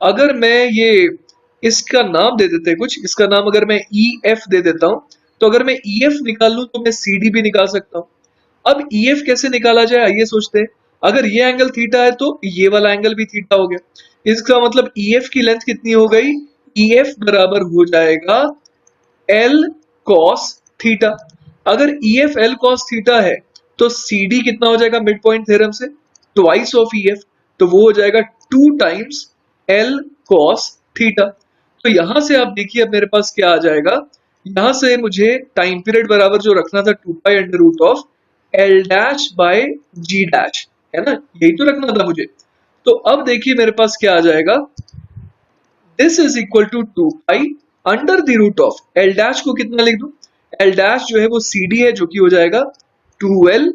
अगर मैं ये इसका नाम दे देते हैं कुछ, इसका नाम अगर मैं EF दे देता हूं, तो अगर मैं EF निकाल लूं तो मैं CD भी निकाल सकता हूं। अब EF कैसे निकाला जाए आइए सोचते हैं। अगर ये एंगल थीटा है तो ये वाला एंगल भी थीटा हो गया, इसका मतलब EF की लेंथ कितनी हो गई, EF बराबर हो जाएगा L cos थीटा। अगर EF L cos थीटा है तो CD कितना हो जाएगा मिड पॉइंट थ्योरम से, ट्वाइस ऑफ EF, तो वो हो जाएगा 2 टाइम्स L cos थीटा। तो यहां से आप देखिए अब मेरे पास क्या आ जाएगा, यहां से मुझे टाइम पीरियड बराबर जो रखना था 2 pi under root of L dash by G dash, है ना, यही तो रखना था मुझे। तो अब देखिए मेरे पास क्या आ जाएगा, this is equal to 2 pi under the root of L dash को कितना लिख दूं, एल डैश जो है वो सी डी है, जो कि हो जाएगा 2l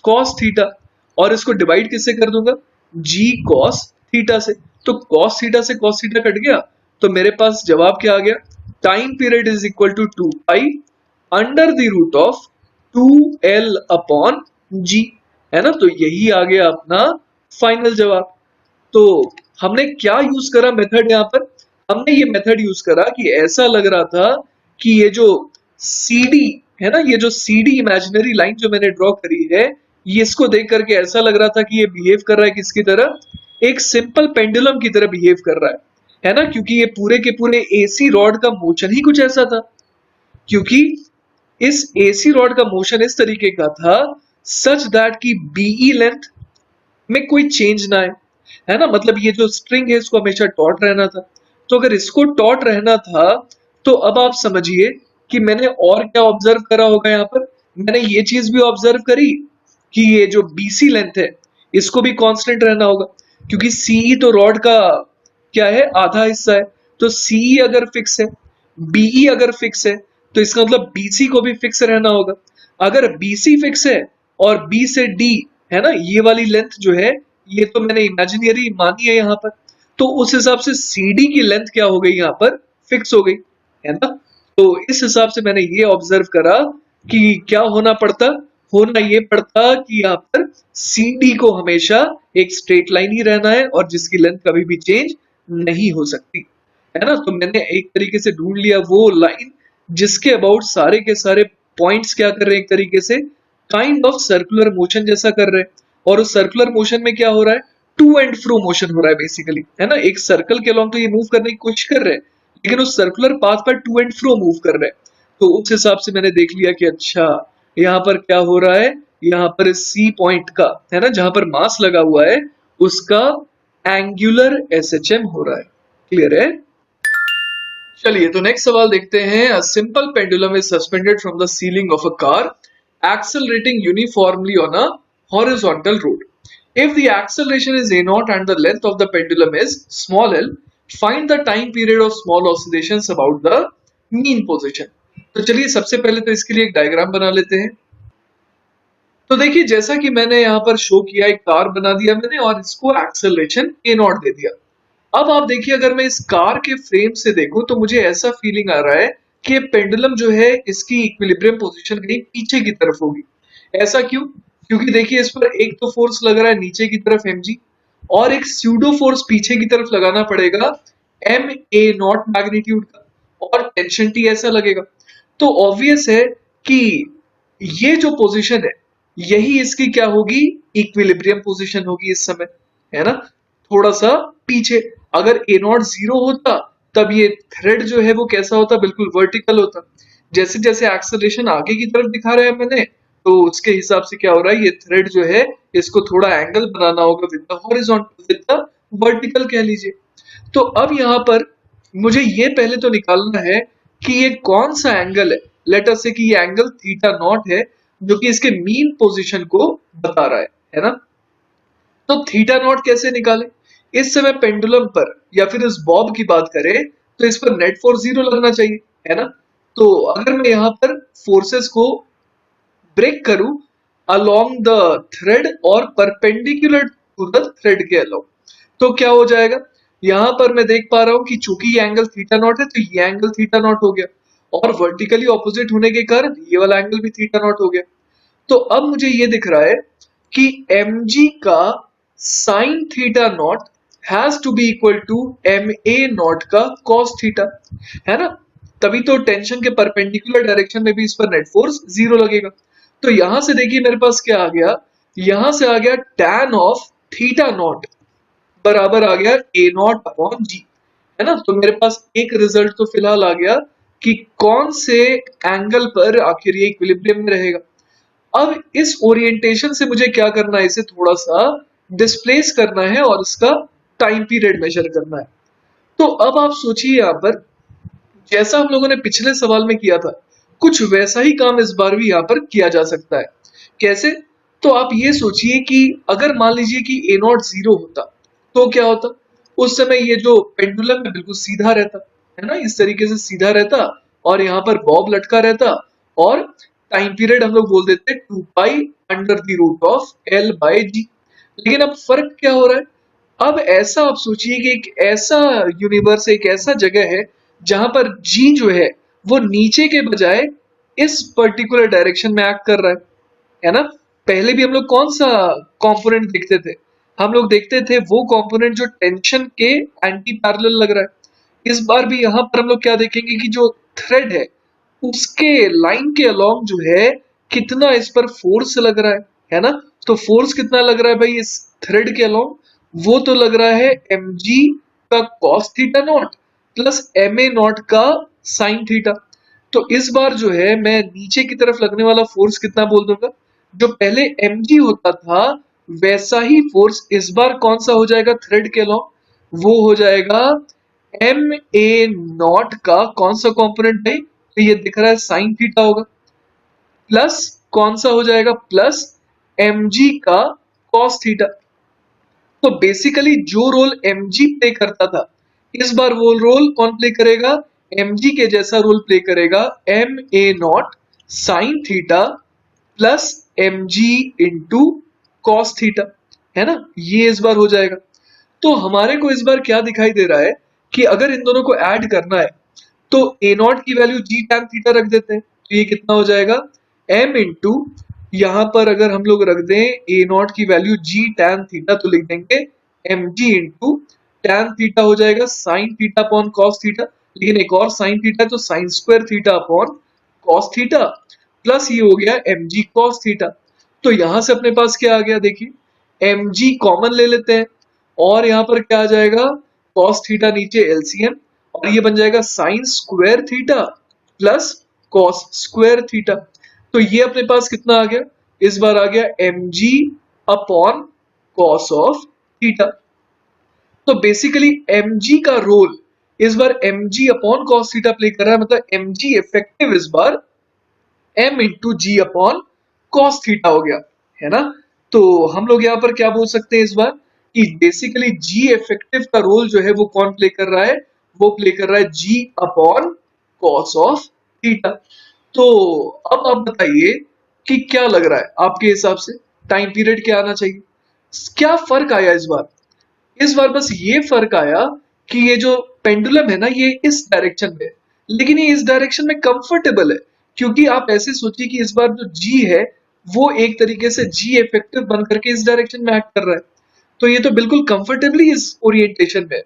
cos थीटा, और इसको डिवाइड किससे कर दूंगा, g cos थीटा से। तो cos थीटा से cos थीटा कट गया, तो मेरे पास जवाब क्या आ गया, time period is equal to 2 pi under the root of 2l upon g, है ना। तो यही आ गया अपना फाइनल जवाब। तो हमने क्या यूज करा मेथड यहाँ पर, हमने ये मेथड यूज करा कि ऐसा लग रहा था कि ये जो CD है ना, ये जो CD इमेजिनरी लाइन जो मैंने ड्रॉ करी है, ये इसको देख करके ऐसा लग रहा था कि ये बिहेव कर रहा है किसकी तरह, एक सिंपल पेंडुलम की तरह बिहेव कर रहा है ना, क्योंकि ये पूरे के पूरे AC रॉड का मोशन ही कुछ ऐसा था, क्योंकि इस AC रॉड का मोशन इस तरीके का था सच दैट की BE लेंथ में कोई चेंज ना है ना, मतलब ये जो स्ट्रिंग है इसको हमेशा टॉट रहना था। तो अगर इसको टॉट रहना था, तो अब आप समझिए कि मैंने और क्या ऑब्जर्व करा होगा, यहाँ पर मैंने ये चीज भी ऑब्जर्व करी कि ये जो BC लेंथ है इसको भी कांस्टेंट रहना होगा, क्योंकि CE तो रॉड का क्या है, आधा हिस्सा है। तो CE अगर फिक्स है, BE अगर फिक्स है, तो इसका मतलब BC को भी फिक्स रहना होगा। अगर BC फिक्स है और B से D है ना, ये वाली लेंथ जो है ये तो मैंने इमेजिनरी मानी है यहाँ पर, तो उस हिसाब से CD की लेंथ क्या हो गई, यहाँ पर फिक्स हो गई, है ना। तो इस हिसाब से मैंने ये ऑब्जर्व करा कि क्या होना पड़ता, होना ये पड़ता कि यहाँ पर CD को हमेशा एक स्ट्रेट लाइन ही रहना है और जिसकी लेंथ कभी भी चेंज नहीं हो सकती, है ना। तो मैंने एक तरीके से ढूंढ लिया वो लाइन जिसके अबाउट सारे के सारे पॉइंट्स क्या कर रहे हैं, एक तरीके से काइंड ऑफ सर्कुलर मोशन जैसा कर रहे हैं, और उस सर्कुलर मोशन में क्या हो रहा है, टू एंड फ्रो मोशन हो रहा है बेसिकली, है ना। एक सर्कल के अलॉन्ग तो ये मूव करने की कोशिश कर रहे हैं, लेकिन उस सर्कुलर पाथ पर टू एंड फ्रो मूव कर रहे हैं। तो उस हिसाब से मैंने देख लिया कि अच्छा यहाँ पर क्या हो रहा है, यहाँ पर सी पॉइंट का, है ना, जहां पर मास लगा हुआ है उसका एंगुलर SHM हो रहा है। क्लियर है। चलिए तो नेक्स्ट सवाल देखते हैं। A simple pendulum is suspended from the ceiling of a car accelerating uniformly on a horizontal road. If the acceleration is a naught and the length of the pendulum is small l, find the time period of small oscillations about the mean position. तो चलिए सबसे पहले तो इसके लिए एक diagram बना लेते हैं। तो देखिए जैसा कि मैंने यहाँ पर शो किया, एक कार बना दिया मैंने और इसको एक्सेलरेशन ए नॉट दे दिया। अब आप देखिए अगर मैं इस कार के फ्रेम से देखूं तो मुझे ऐसा फीलिंग आ रहा है कि ये पेंडुलम जो है इसकी इक्विलिब्रियम पोजीशन कहीं पीछे की तरफ होगी। ऐसा क्यों, क्योंकि देखिए इस पर एक तो फोर्स लग रहा है नीचे की तरफ mg, और एक स्यूडो फोर्स पीछे की तरफ लगाना पड़ेगा m a नॉट मैग्नीट्यूड का, और टेंशन T ऐसा लगेगा। तो ऑब्वियस है कि ये जो पोजीशन है यही इसकी क्या होगी, इक्विलिब्रियम पोजीशन होगी इस समय, है ना, थोड़ा सा पीछे। अगर ए नॉट जीरो होता तब ये थ्रेड जो है वो कैसा होता, बिल्कुल वर्टिकल होता। जैसे जैसे एक्सेलरेशन आगे की तरफ दिखा रहा है मैंने, तो उसके हिसाब से क्या हो रहा है, ये थ्रेड जो है इसको थोड़ा एंगल बनाना होगा with the horizontal, with the vertical कह लीजिए। तो अब यहाँ पर मुझे ये पहले तो निकालना है कि ये कौन सा एंगल है। लेट अस से कि ये एंगल थीटा नॉट है जो कि इसके मीन पोजीशन को बता रहा है ना। तो थीटा नॉट कैसे निकाले, इस समय पेंडुलम पर या फिर इस बॉब की बात करें तो इस पर नेट फोर्स जीरो लगना चाहिए, है ना। तो अगर मैं यहाँ पर फोर्सेस को ब्रेक करूं अलोंग द थ्रेड और परपेंडिकुलर टू द थ्रेड के अलोंग, तो क्या हो जाएगा, यहां पर मैं देख पा रहा हूं कि चूंकि ये एंगल थीटा नॉट है तो ये एंगल थीटा नॉट हो गया, और वर्टिकली ऑपोजिट होने के कारण ये वाला एंगल भी थीटा नॉट हो गया। तो अब मुझे ये दिख रहा है कि mg का sine theta naught has to be equal to ma naught का cos थीटा, है ना। तभी तो टेंशन के परपेंडिकुलर डायरेक्शन में भी इस पर नेट फोर्स जीरो लगेगा। तो यहां से देखिए मेरे पास क्या आ गया, यहां से आ गया tan ऑफ थीटा नॉट बराबर आ गया a नॉट अपॉन जी, है ना। तो मेरे पास एक रिजल्ट तो फिलहाल आ गया कि कौन से एंगल पर आखिर ये इक्विलिब्रियम में रहेगा। अब इस ओरिएंटेशन से मुझे क्या करना है, इसे थोड़ा सा डिस्प्लेस करना है और इसका टाइम पीरियड मेजर करना है। तो अब आप सोचिए यहाँ पर जैसा हम लोगों ने पिछले सवाल में किया था, कुछ वैसा ही काम इस बार भी यहाँ पर किया जा सकता है। कैसे? तो आप ये सोचिए कि अगर मान लीजिए कि ए नॉट 0 होता, तो क्या होता? उस समय ये जो पेंडुलम है बिल्कुल सीधा रहता, है ना? इस तरीके से सीधा रहता और यहाँ पर बॉब लटका रहता और टाइम पीरियड हम लोग बोल देते 2 pi under the root of L by g. लेकिन अब फर्क क्या हो रहा है? अब ऐसा आप सोचिए कि एक ऐसा यूनिवर्स, एक ऐसा जगह है जहां पर जी जो है वो नीचे के बजाय इस पर्टिकुलर डायरेक्शन में एक्ट कर रहा है ना? पहले भी हम लोग कौन सा कंपोनेंट देखते थे? हम लोग देखते थे वो कंपोनेंट जो टेंशन के एंटी पैरेलल लग रहा है। इस बार भी यहाँ पर हम लोग क्या देखेंगे कि जो थ्रेड है उसके लाइन के अलोंग जो है कितना इस पर फोर्स लग रहा है ना? तो फोर्स कितना लग रहा है भाई इस थ्रेड के अलोंग? वो तो लग रहा है mg का cos theta naught plus ma naught का sin थीटा। तो इस बार जो है मैं नीचे की तरफ लगने वाला फोर्स कितना बोल दूंगा? जो पहले mg होता था वैसा ही फोर्स इस बार कौन सा हो जाएगा थ्रेड के अलोंग? वो हो जाएगा ma नॉट का कौन सा कंपोनेंट है? तो ये दिख रहा है sin थीटा होगा प्लस कौन सा हो जाएगा? प्लस mg का cos थीटा। तो बेसिकली जो रोल mg प्ले करता था इस बार वो रोल कौन प्ले करेगा? mg के जैसा रोल प्ले करेगा ma not sine theta plus mg into cos theta, है ना? ये इस बार हो जाएगा। तो हमारे को इस बार क्या दिखाई दे रहा है कि अगर इन दोनों को ऐड करना है तो ए नॉट की वैल्यू जी टैन थीटा रख देते हैं, तो ये कितना हो जाएगा? m इंटू यहां पर अगर हम लोग रख दें ए नॉट की वैल्यू जी टैन थीटा तो लिख देंगे M G into tan theta हो जाएगा sine theta upon cos theta. लेकिन एक और साइन थीटा है तो sine square theta upon cos theta plus ये हो गया एम जी कॉस थीटा। तो यहां से अपने पास क्या आ गया देखिए, एम जी कॉमन ले लेते हैं और यहाँ पर क्या आ जाएगा? कॉस थीटा नीचे एलसीएम और ये बन जाएगा sign square theta plus cos square theta. तो ये अपने पास कितना आ गया? इस बार आ गया mg upon cos of theta. तो बेसिकली mg का रोल इस बार mg upon cos theta play कर रहा है, मतलब mg इफेक्टिव इस बार m इंटू जी अपॉन कॉस थीटा हो गया, है ना? तो हम लोग यहाँ पर क्या बोल सकते हैं इस बार कि बेसिकली जी इफेक्टिव का रोल जो है वो कौन प्ले कर रहा है? वो प्ले कर रहा है जी अपॉन कॉस ऑफ थीटा। तो अब आप बताइए कि क्या लग रहा है आपके हिसाब से टाइम पीरियड क्या आना चाहिए? क्या फर्क आया इस बार? इस बार बस ये फर्क आया कि ये जो पेंडुलम है ना ये इस डायरेक्शन में है, लेकिन ये इस डायरेक्शन में कंफर्टेबल है क्योंकि आप ऐसे सोचिए कि इस बार जो जी है वो एक तरीके से जी इफेक्टिव बन करके इस डायरेक्शन में एक्ट कर रहा है। तो ये तो बिल्कुल कंफर्टेबली इस ओरिएंटेशन में है।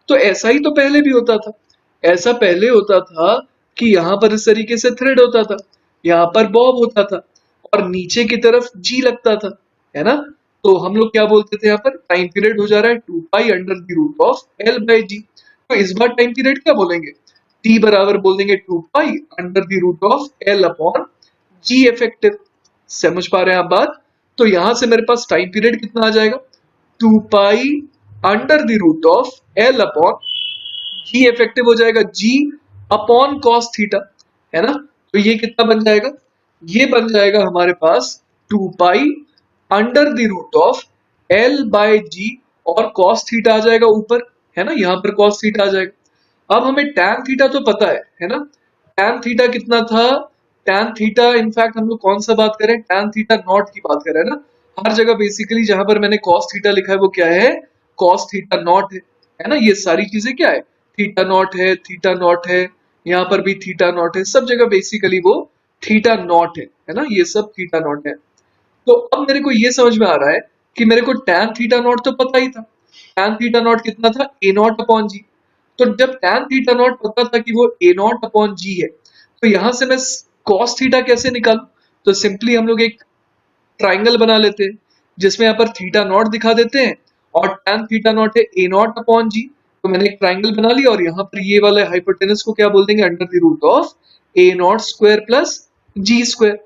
तो ऐसा ही तो पहले भी होता था। ऐसा पहले होता था कि यहाँ पर इस तरीके से थ्रेड होता था, यहाँ पर बॉब होता था और नीचे की तरफ जी लगता था, है ना? तो हम लोग क्या बोलते थे? यहाँ पर टाइम पीरियड हो जा रहा है 2 pi under the root of L by g. तो इस बार टाइम पीरियड क्या बोलेंगे? टी बराबर बोल देंगे 2 pi under the root of L upon G effective. समझ पा रहे हैं आप बात? तो यहां से मेरे पास टाइम पीरियड कितना आ जाएगा? 2 pi under the root of L upon G effective हो जाएगा जी अपॉन कॉस थीटा, है ना? तो ये कितना बन जाएगा? ये बन जाएगा हमारे पास 2 pi under the root of L by g और कॉस थीटा आ जाएगा ऊपर, है ना? यहाँ पर कॉस थीटा आ जाएगा। अब हमें टैन थीटा तो पता है ना? टैन थीटा कितना था? टैन थीटा इनफैक्ट हम लोग कौन सा बात करें? टैन थीटा नॉट की बात कर रहे हैं ना? हर जगह बेसिकली जहां पर मैंने कॉस थीटा लिखा है वो क्या है? कॉस थीटा नॉट है ना? ये सारी चीजें क्या है? थीटा नॉट है, थीटा नॉट है, यहाँ पर भी थीटा नॉट है, सब जगह बेसिकली वो थीटा नॉट है ना? ये सब थीटा नॉट है। तो अब मेरे को ये समझ में आ रहा है कि मेरे को tan थीटा नॉट तो पता ही था। tan थीटा नॉट कितना था? a नॉट अपॉन जी। तो जब tan थीटा नॉट पता था कि वो a नॉट अपॉन जी है तो यहां से मैं cos थीटा कैसे निकालूं? तो सिंपली हम लोग एक ट्राइंगल बना लेते हैं जिसमें यहाँ पर थीटा नॉट दिखा देते हैं और tan थीटा नॉट है a नॉट अपॉन जी। तो मैंने एक ट्राइंगल बना लिया और यहाँ पर ये वाले हाइपोटेनस को क्या बोल देंगे? Under the root of a naught square plus ji square.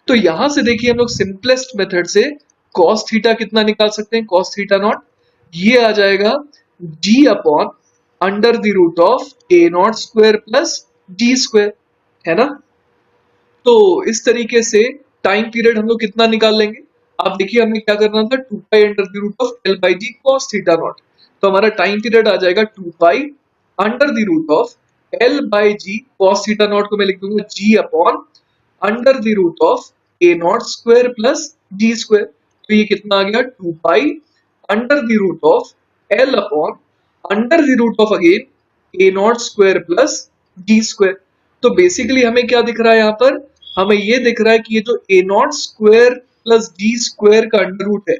तो यहां से देखिए हम लोग सिंपलेस्ट मेथड से cos थीटा कितना निकाल सकते हैं? cos थीटा नॉट ये आ जाएगा g upon under the root of a naught square plus D square, है ना। तो इस तरीके से टाइम पीरियड हम लोग कितना निकाल लेंगे। आप देखिए हमें क्या करना था, 2 pi under the root of L by g cos theta naught. तो हमारा टाइम पीरियड आ जाएगा 2 pi under the root of L by g cos theta naught को मैं लिख दूंगा g upon under the root of a naught square plus ji square. तो ये कितना आ गया, 2 pi under the root of L upon under the root of again a naught square plus ji square. तो बेसिकली हमें क्या दिख रहा है यहाँ पर, हमें ये दिख रहा है कि ये जो a naught square plus D square का अंडर रूट है,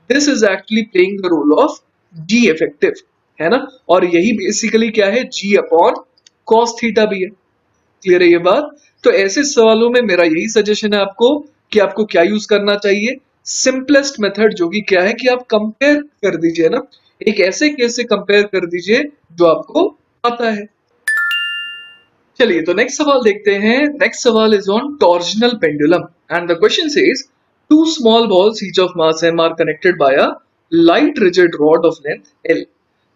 this is actually playing the role of g effective, है ना। और यही बेसिकली क्या है, जी अपॉन कॉस थीटा भी है। क्लियर है ये बात। तो ऐसे सवालों में मेरा यही सजेशन है आपको कि आपको क्या यूज करना चाहिए, सिंपलेस्ट मेथड, जो कि क्या है कि आप कंपेयर कर दीजिए ना, एक ऐसे केस से कंपेयर कर दीजिए जो आपको आता है। चलिए तो नेक्स्ट सवाल देखते हैं। नेक्स्ट सवाल is on torsional pendulum and the question says two small balls each of mass m are connected by a light rigid rod of length L.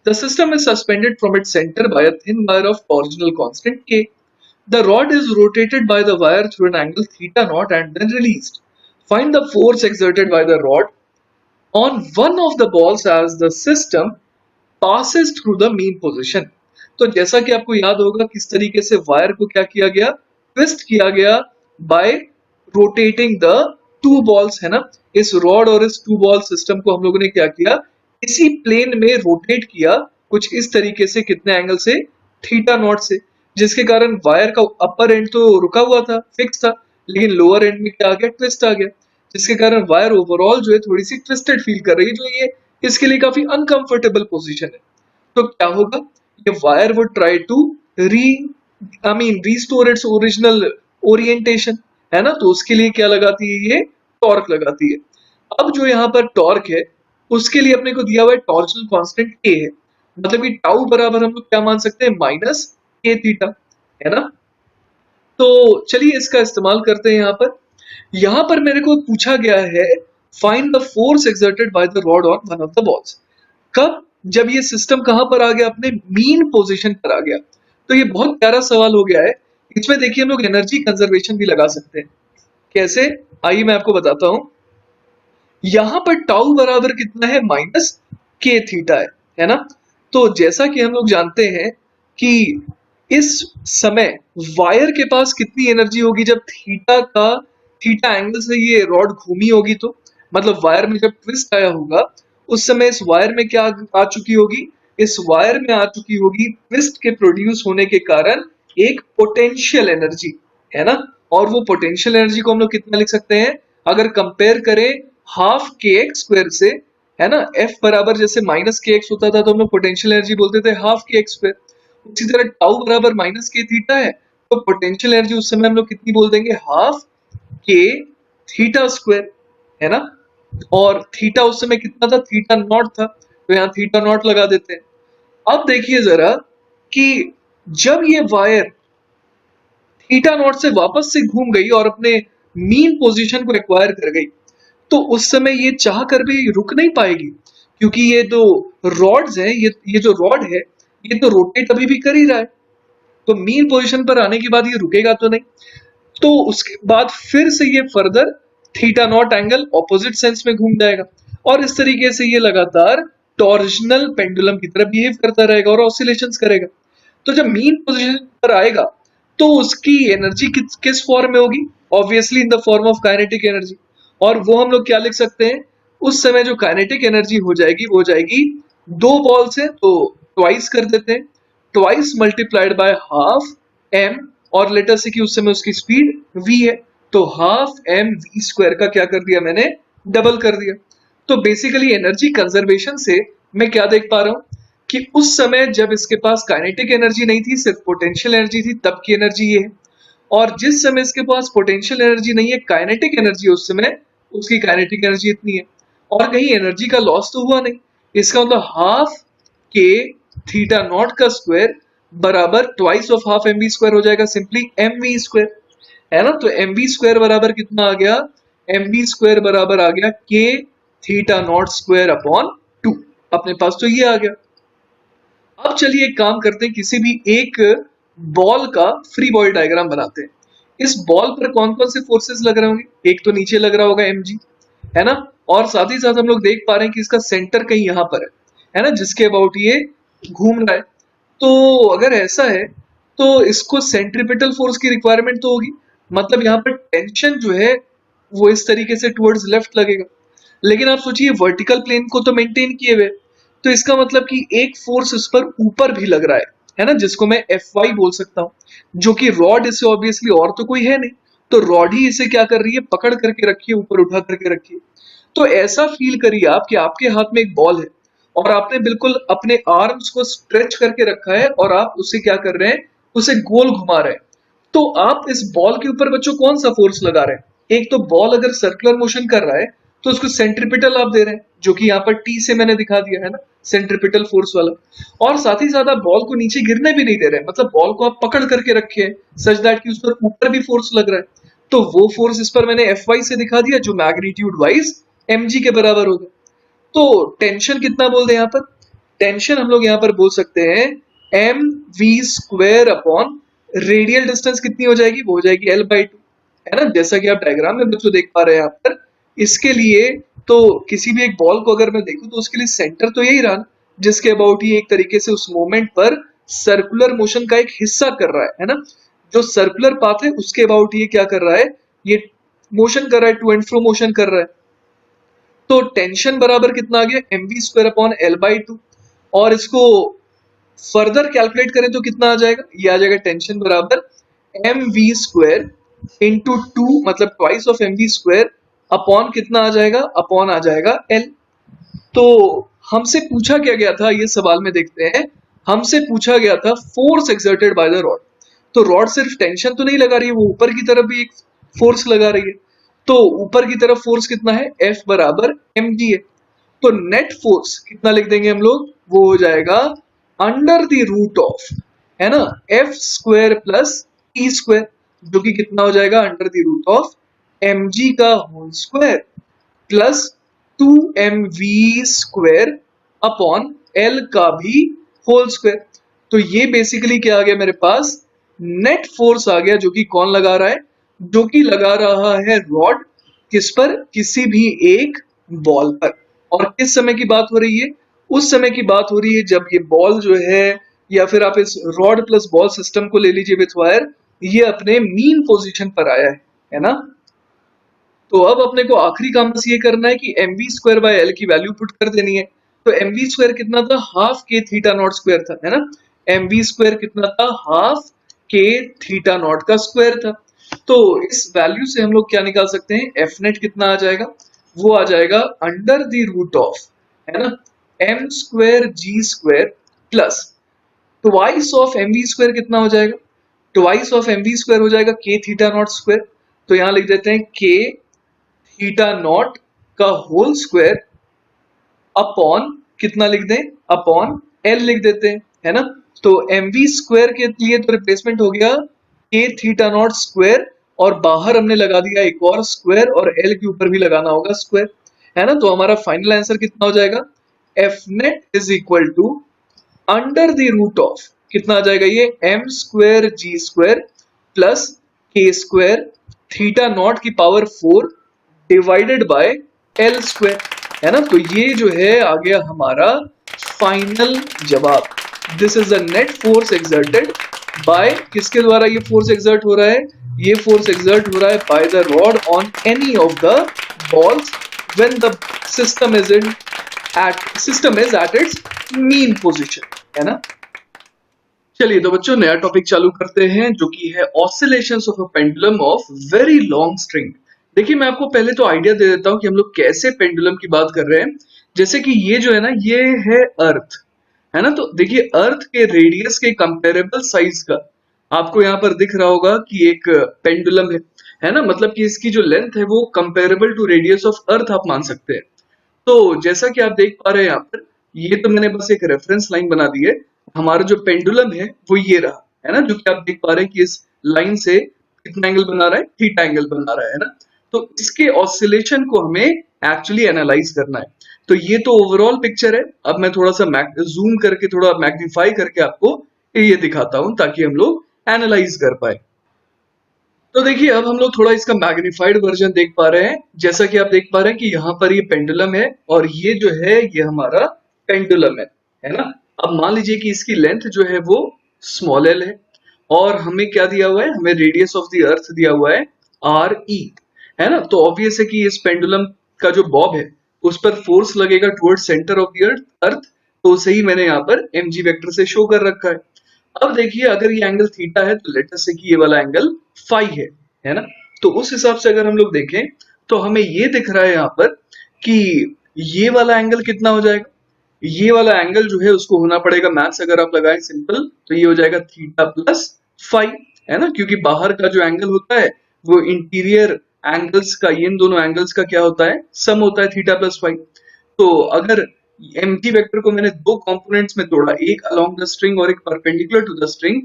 The system is suspended from its center by a thin wire of torsional constant K. The rod is rotated by the wire through an angle theta naught and then released. Find the force exerted by the rod on one of the balls as the system passes through the mean position. तो जैसा कि आपको याद होगा किस तरीके से wire को क्या किया गया, ट्विस्ट किया गया bye rotating the two balls, है ना। इस रॉड और इस टू बॉल सिस्टम को हम लोगों ने क्या किया, इसी प्लेन में रोटेट किया कुछ इस तरीके से, कितने एंगल से, थीटा नॉट से, जिसके कारण वायर का अपर एंड तो रुका हुआ था, फिक्स था, लेकिन लोअर एंड में क्या आ गया, ट्विस्ट आ गया, जिसके कारण वायर ओवरऑल जो है थोड़ी सी ट्विस्टेड फील कर रही है, जो ये इसके लिए काफी अनकंफर्टेबल पोजीशन है। तो क्या होगा, ये wire would try to re restore its original orientation, है ना। तो उसके लिए क्या लगाती है, ये टॉर्क लगाती है। अब जो यहाँ पर टॉर्क है उसके लिए अपने को दिया हुआ है टॉर्जनल कांस्टेंट के है, मतलब कि टाउ बराबर हम लोग क्या मान सकते हैं, माइनस के थीटा, है ना। तो चलिए इसका इस्तेमाल करते हैं। यहाँ पर मेरे को पूछा गया है find the force exerted by the rod on one of the balls. कब, जब ये सिस्टम कहां पर आ गया, अपने मीन पोजीशन पर आ गया। तो ये बहुत प्यारा सवाल हो गया है। इसमें देखिए हम लोग एनर्जी कंजर्वेशन भी लगा सकते हैं। कैसे, आइए मैं आपको बताता हूं। यहां पर टाउ बराबर कितना है, माइनस के थीटा है ना। तो जैसा कि हम लोग जानते हैं कि इस समय वायर के पास कितनी एनर्जी होगी जब थीटा एंगल से ये रॉड घूमी होगी, तो मतलब वायर में जब ट्विस्ट आया होगा उस समय इस वायर में क्या आ चुकी होगी, इस वायर में आ चुकी होगी ट्विस्ट के प्रोड्यूस होने के कारण एक पोटेंशियल एनर्जी, है ना। और वो पोटेंशियल एनर्जी को हम लोग कितना लिख सकते हैं, अगर कंपेयर करें हाफ के एक्स स्क्वायर से, है ना। एफ बराबर जैसे माइनस के एक्स होता था तो हम लोग पोटेंशियल एनर्जी बोलते थे हाफ के एक्स स्क्वायर, उसी तरह टाउ बराबर माइनस के थीटा है, तो पोटेंशियल एनर्जी उस समय हम लोग कितनी बोल देंगे, हाफ के थीटा स्क्वायर, है ना। और थीटा उस समय कितना था, थीटा नॉट था, तो यहाँ थीटा नॉट लगा देते हैं। अब देखिए जरा कि जब ये वायर थीटा नॉट से वापस से घूम गई और अपने मीन पोजीशन को एक्वायर कर गई, तो उस समय ये चाह कर भी रुक नहीं पाएगी, क्योंकि ये जो रॉड्स हैं, ये जो रॉड है ये तो रोटेट अभी भी कर ही रहा है, तो मीन पोजीशन पर आने के बाद ये रुकेगा तो नहीं। तो उसके बाद फिर से ये further theta naught angle opposite sense में घूम जाएगा, और इस तरीके से ये लगातार टॉर्जनल पेंडुलम की तरह बिहेव करता रहेगा और ऑसिलेशंस करेगा। तो जब मीन पोजीशन पर आएगा तो उसकी एनर्जी किस फॉर्म में होगी, obviously in the form of kinetic energy. और वो हम लोग क्या लिख सकते हैं, उस समय जो काइनेटिक एनर्जी हो जाएगी वो हो जाएगी, दो बॉल्स है तो ट्वाइस कर देते हैं, twice multiplied by half M, और लेटर से कि उस समय उसकी स्पीड v है, तो हाफ एम वी स्क्वायर का क्या कर दिया मैंने, डबल कर दिया। तो बेसिकली एनर्जी कंजर्वेशन से मैं क्या देख पा रहा हूं कि उस समय जब इसके पास काइनेटिक एनर्जी नहीं थी, सिर्फ पोटेंशियल एनर्जी थी, तब की एनर्जी ये है। और जिस समय इसके पास पोटेंशियल एनर्जी नहीं है, काइनेटिक एनर्जी, उस समय उसकी काइनेटिक एनर्जी इतनी है, और कहीं एनर्जी का लॉस तो हुआ नहीं। इसका मतलब हाफ के थीटा नॉट का स्क्वायर बराबर twice of half M V square हो जाएगा, सिंपली एम वी स्क्वायर, है ना। तो एम वी स्क्वायर बराबर कितना आ गया, एम वी स्क्वायर बराबर आ गया के थीटा नॉट स्क्वायर अपॉन 2, अपने पास तो ये आ गया। अब चलिए एक काम करते हैं, किसी भी एक बॉल का फ्री बॉडी डायग्राम बनाते हैं। इस बॉल पर कौन कौन से फोर्सेस लग रहे होंगे? एक तो नीचे लग रहा होगा mg, है ना, और साथ ही साथ हम लोग देख पा रहे हैं कि इसका सेंटर कहीं यहाँ पर है ना, जिसके अबाउट ये घूम रहा है। तो अगर ऐसा है तो इसको सेंट्रीपिटल फोर्स की रिक्वायरमेंट तो होगी, मतलब यहाँ पर टेंशन जो है वो इस तरीके से टुवर्ड्स लेफ्ट लगेगा। लेकिन आप सोचिए वर्टिकल प्लेन को तो मेंटेन किए हुए, तो इसका मतलब कि एक फोर्स इस पर ऊपर भी लग रहा है ना, जिसको मैं Fy बोल सकता हूँ, जो कि रॉड इसे ऑब्वियसली और तो कोई है नहीं, तो रॉड ही इसे क्या कर रही है, पकड़ करके रखी है, ऊपर उठा करके रखी है। तो ऐसा फील करिए आप कि आपके हाथ में एक बॉल है और आपने बिल्कुल अपने आर्म्स को स्ट्रेच करके रखा है और आप उसे क्या कर रहे हैं, उसे गोल घुमा रहे हैं। तो आप इस बॉल के ऊपर बच्चों कौन सा फोर्स लगा रहे हैं? एक तो बॉल अगर सर्कुलर मोशन कर रहा है तो उसको सेंट्रीपिटल आप दे रहे हैं, जो कि यहाँ पर टी से मैंने दिखा दिया है ना, सेंट्रीपिटल फोर्स वाला। और साथ ही साथ आप बॉल को नीचे गिरने भी नहीं दे रहे हैं, मतलब बॉल को आप पकड़ करके रखे हैं सच दैट कि उस पर ऊपर भी फोर्स लग रहा है। तो वो फोर्स इस पर मैंने Fy से दिखा दिया, जो मैग्नीट्यूड वाइज mg के बराबर होगा। तो टेंशन कितना बोल दे यहाँ पर? टेंशन हम लोग यहाँ पर बोल सकते हैं M V square upon radial distance कितनी हो जाएगी, वो हो जाएगी L/2, है ना, जैसा कि आप डायग्राम में बच्चों देख पा रहे हैं यहाँ पर। इसके लिए तो किसी भी एक बॉल को अगर मैं देखूं तो उसके लिए सेंटर तो यही रहा, जिसके अबाउट ये एक तरीके से उस मोमेंट पर सर्कुलर मोशन का एक हिस्सा कर रहा है ना, जो सर्कुलर पाथ है उसके अबाउट ये क्या कर रहा है, ये मोशन कर रहा है, टू एंड फ्रो मोशन कर रहा है। तो टेंशन बराबर कितना आ गया, mv² अपॉन L/2, और इसको फर्दर कैलकुलेट करें तो कितना आ जाएगा, ये आ जाएगा टेंशन बराबर mv² इंटू 2, मतलब ट्वाइस ऑफ mv² अपॉन कितना आ जाएगा, अपॉन आ जाएगा L। तो हमसे पूछा क्या गया था, ये सवाल में देखते हैं। हमसे पूछा गया था force exerted by the rod. तो रॉड सिर्फ टेंशन तो नहीं लगा रही है, वो ऊपर की तरफ भी एक फोर्स लगा रही है। तो ऊपर की तरफ फोर्स कितना है, F बराबर mg है। तो नेट फोर्स कितना लिख देंगे हम लोग, वो हो जाएगा अंडर द रूट ऑफ, है ना, F² प्लस T², जो कि कितना हो जाएगा, under the root of mg का whole square plus 2mv² upon L का भी होल स्क्वायर। तो ये बेसिकली क्या आ गया मेरे पास, नेट फोर्स आ गया, जो कि कौन लगा रहा है, जो कि लगा रहा है रॉड, किस पर, किसी भी एक बॉल पर। और किस समय की बात हो रही है, उस समय की बात हो रही है जब ये बॉल जो है, या फिर आप इस रॉड प्लस बॉल सिस्टम को ले लीजिए विथ वायर, ये अपने मीन पोजीशन पर आया है ना। तो अब अपने को आखिरी काम बस ये करना है कि mv² बाय L की वैल्यू पुट कर देनी है। तो mv² कितना था, half K theta not square था, है ना, mv² कितना था, हाफ के थीटा नॉट का स्क्वायर था। तो इस वैल्यू से हम लोग क्या निकाल सकते हैं, एफ नेट कितना आ जाएगा, वो आ जाएगा अंडर द रूट ऑफ, है ना, m²g² plus twice of mv² कितना हो जाएगा, ट्वाइस ऑफ mv² हो जाएगा k थीटा नॉट स्क्वायर। तो यहां लिख देते हैं k थीटा नॉट का होल स्क्वायर अपॉन कितना लिख दें, अपॉन L लिख देते हैं, है ना। तो mv² के लिए तो रिप्लेसमेंट हो गया k थीटा नॉट स्क्वायर, और बाहर हमने लगा दिया एक और स्क्वायर, और L के ऊपर भी लगाना होगा स्क्वायर, है ना। तो हमारा फाइनल आंसर कितना हो जाएगा, F net is equal to under the root of कितना आ जाएगा, ये m²g² plus k² theta naught की पावर 4 डिवाइडेड बाय L², है ना। तो ये जो है आ गया हमारा फाइनल जवाब। This is the net force exerted by, किसके द्वारा ये फोर्स एक्सर्ट हो रहा है, ये फोर्स एक्सर्ट हो रहा है by the rod on any of the balls when the system is at its mean position, है ना। चलिए तो बच्चों नया टॉपिक चालू करते हैं, जो कि है oscillations of a pendulum of very long string. देखिए मैं आपको पहले तो आइडिया दे देता हूं कि हम लोग कैसे पेंडुलम की बात कर रहे हैं। जैसे कि ये जो है ना, ये है अर्थ, है ना। तो देखिए अर्थ के रेडियस के कंपेरेबल साइज का आपको यहाँ पर दिख रहा होगा कि एक पेंडुलम है ना, मतलब कि इसकी जो लेंथ है वो comparable to radius of earth आप मान सकते हैं। तो जैसा कि आप देख पा रहे हैं यहाँ पर, ये तो मैंने बस एक रेफरेंस लाइन बना दी है। हमारा जो पेंडुलम है वो ये रहा, है ना, जो कि आप देख पा रहे हैं कि इस लाइन से कितना एंगल बना रहा है, थीटा एंगल बना रहा है ना। तो इसके ऑसिलेशन को हमें एक्चुअली एनालाइज करना है। तो ये तो ओवरऑल पिक्चर है। अब मैं थोड़ा सा जूम करके, थोड़ा मैग्नीफाई करके आपको ये दिखाता हूं ताकि हम लोग एनालाइज कर पाए। तो देखिए अब हम लोग थोड़ा इसका मैग्निफाइड वर्जन देख पा रहे हैं। जैसा कि आप देख पा रहे हैं कि यहाँ पर ये पेंडुलम है और ये जो है ये हमारा पेंडुलम है ना। अब मान लीजिए कि इसकी लेंथ जो है वो स्मॉल एल है और हमें क्या दिया हुआ है, हमें रेडियस ऑफ द अर्थ दिया हुआ है आर ई, है ना। तो ऑब्वियस है कि इस पेंडुलम का जो बॉब है उस पर फोर्स लगेगा toward centre of the earth, तो उसे ही मैंने यहाँ पर एम जी वेक्टर से शो कर रखा है। अब देखिए अगर ये एंगल थीटा है तो लेट अस से कि ये वाला एंगल फाई है ना। तो उस हिसाब से अगर हम लोग देखें तो हमें ये दिख रहा है यहाँ पर कि ये वाला एंगल कितना हो जाएगा, ये वाला एंगल जो है उसको होना पड़ेगा, मैथ्स अगर आप लगाएं सिंपल तो ये हो जाएगा थीटा प्लस फाई, है ना। क्योंकि बाहर का जो एंगल होता है वो इंटीरियर एंगल्स का, इन दोनों एंगल्स का क्या होता है, सम होता है थीटा प्लस फाई। तो अगर एम्प्टी वेक्टर को मैंने दो कंपोनेंट्स में तोड़ा, एक अलोंग द स्ट्रिंग और एक परपेंडिकुलर टू द स्ट्रिंग,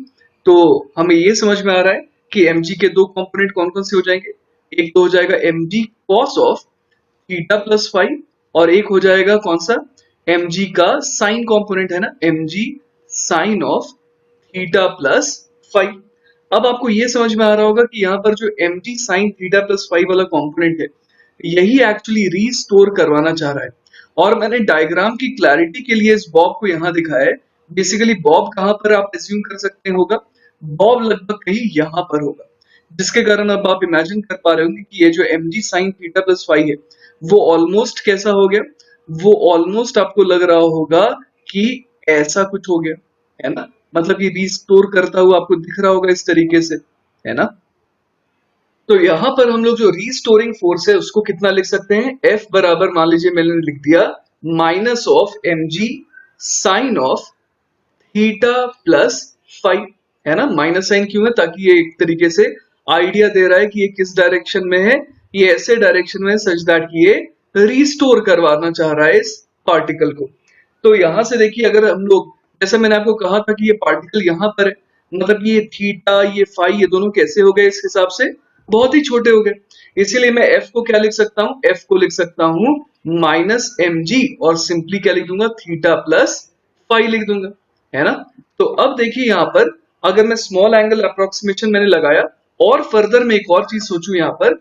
तो हमें ये समझ में आ रहा है कि mg के दो कंपोनेंट कौन कौन से हो जाएंगे। एक तो हो जाएगा mg cos of theta plus five और एक हो जाएगा कौन सा, mg का साइन कंपोनेंट, है ना, mg sine of theta plus five. अब आपको ये समझ में आ रहा होगा कि यहाँ पर जो mg sine theta plus five वाला कंपोनेंट है यही एक्चुअली रीस्टोर करवाना चाह रहा है। और मैंने डायग्राम की क्लैरिटी के लिए इस बॉब को यहाँ दिखाया है। बेसिकली बॉब कहाँ पर आप एज्यूम कर सकते होगा, बॉब लगभग कहीं यहाँ पर होगा, जिसके कारण अब आप इमेजिन कर पा रहे होंगे कि ये जो mg sine theta plus five है वो ऑलमोस्ट कैसा हो गया, वो ऑलमोस्ट आपको लग रहा होगा कि ऐसा कुछ हो गया, है ना। मतलब ये रिस्टोर करता हुआ आपको दिख रहा होगा इस तरीके से, है ना। तो यहाँ पर हम लोग जो रीस्टोरिंग फोर्स है उसको कितना लिख सकते हैं, F बराबर मान लीजिए मैंने लिख दिया minus of mg sine of theta plus five, है ना। माइनस साइन क्यों है, ताकि ये एक तरीके से आइडिया दे रहा है कि ये किस डायरेक्शन में है, ये ऐसे डायरेक्शन में सच दैट कि ये रिस्टोर करवाना चाह रहा है इस पार्टिकल को। तो यहां से देखिए अगर हम लोग, जैसे मैंने आपको कहा था कि ये पार्टिकल यहाँ पर है, मतलब ये थीटा ये फाई ये दोनों कैसे हो गए इस हिसाब से, बहुत ही छोटे हो गए। इसीलिए मैं एफ को क्या लिख सकता हूँ, एफ को लिख सकता हूँ माइनस एम जी और सिंपली क्या लिख दूंगा, थीटा प्लस फाई लिख दूंगा, है ना। तो अब देखिए यहाँ पर अगर मैं स्मॉल एंगल अप्रोक्सीमेशन मैंने लगाया और फर्दर में एक और चीज सोचूं यहाँ पर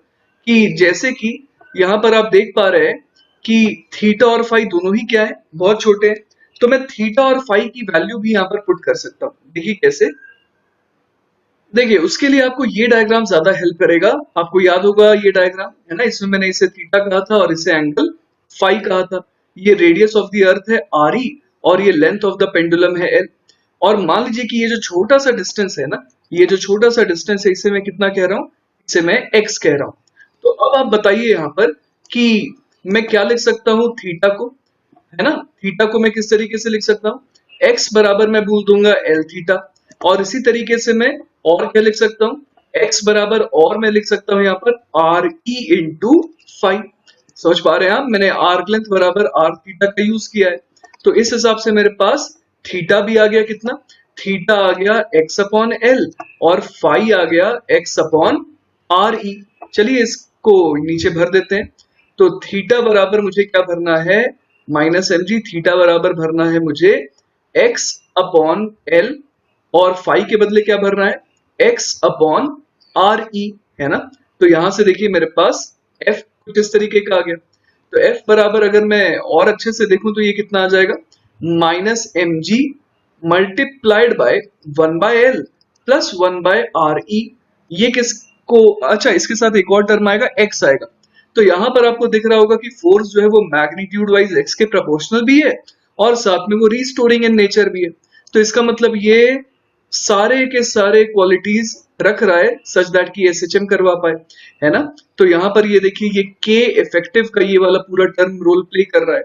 कि जैसे कि यहाँ पर आप देख पा रहे हैं कि थीटा और फाई दोनों ही क्या है, बहुत छोटे हैं, तो मैं थीटा और फाई की वैल्यू भी यहाँ पर पुट कर सकता हूँ। देखिए कैसे, देखिए उसके लिए आपको ये डायग्राम ज्यादा हेल्प करेगा। आपको याद होगा ये डायग्राम, है ना, इसमें मैंने इसे थीटा कहा था और इसे एंगल फाई कहा था। ये रेडियस ऑफ द अर्थ है आर ई और ये लेंथ ऑफ द पेंडुलम है एल। और मान लीजिए कि ये जो छोटा सा डिस्टेंस है ना, ये जो छोटा सा डिस्टेंस है इसे मैं कितना कह रहा हूँ, इसे मैं एक्स कह रहा हूँ। तो अब आप बताइए यहाँ पर कि मैं क्या लिख सकता हूँ थीटा को, है ना, थीटा को मैं किस तरीके से लिख सकता हूँ, x बराबर मैं बोल दूंगा एल थीटा। और इसी तरीके से मैं और क्या लिख सकता हूँ, x बराबर और मैं लिख सकता हूँ यहाँ पर आर ई इंटू फाइव। समझ पा रहे हैं आप, मैंने आर्क लेंथ बराबर आर थीटा का यूज किया है। तो इस हिसाब से मेरे पास थीटा भी आ गया कितना, थीटा आ गया x अपॉन एल और फाई आ गया x अपॉन आर ई। चलिए इसको नीचे भर देते हैं। तो थीटा बराबर मुझे क्या भरना है, माइनस एम जी, थीटा बराबर भरना है मुझे x अपॉन एल और फाई के बदले क्या भरना है, x अपॉन आर ई, है ना। तो यहां से देखिए मेरे पास f कुछ इस तरीके का आ गया। तो f बराबर अगर मैं और अच्छे से देखूं तो ये कितना आ जाएगा, minus M G multiplied by one by L plus one by R E. ये किसको, अच्छा इसके साथ एक और टर्म आएगा x आएगा। तो यहाँ पर आपको दिख रहा होगा कि फोर्स जो है वो मैग्नीट्यूड वाइज x के प्रोपोर्शनल भी है और साथ में वो रीस्टोरिंग इन नेचर भी है। तो इसका मतलब ये सारे के सारे क्वालिटीज रख रहा है सच दैट कि एसएचएम करवा पाए, है ना। तो यहाँ पर ये देखिए ये के इफेक्टिव का ये वाला पूरा टर्म रोल प्ले कर रहा है,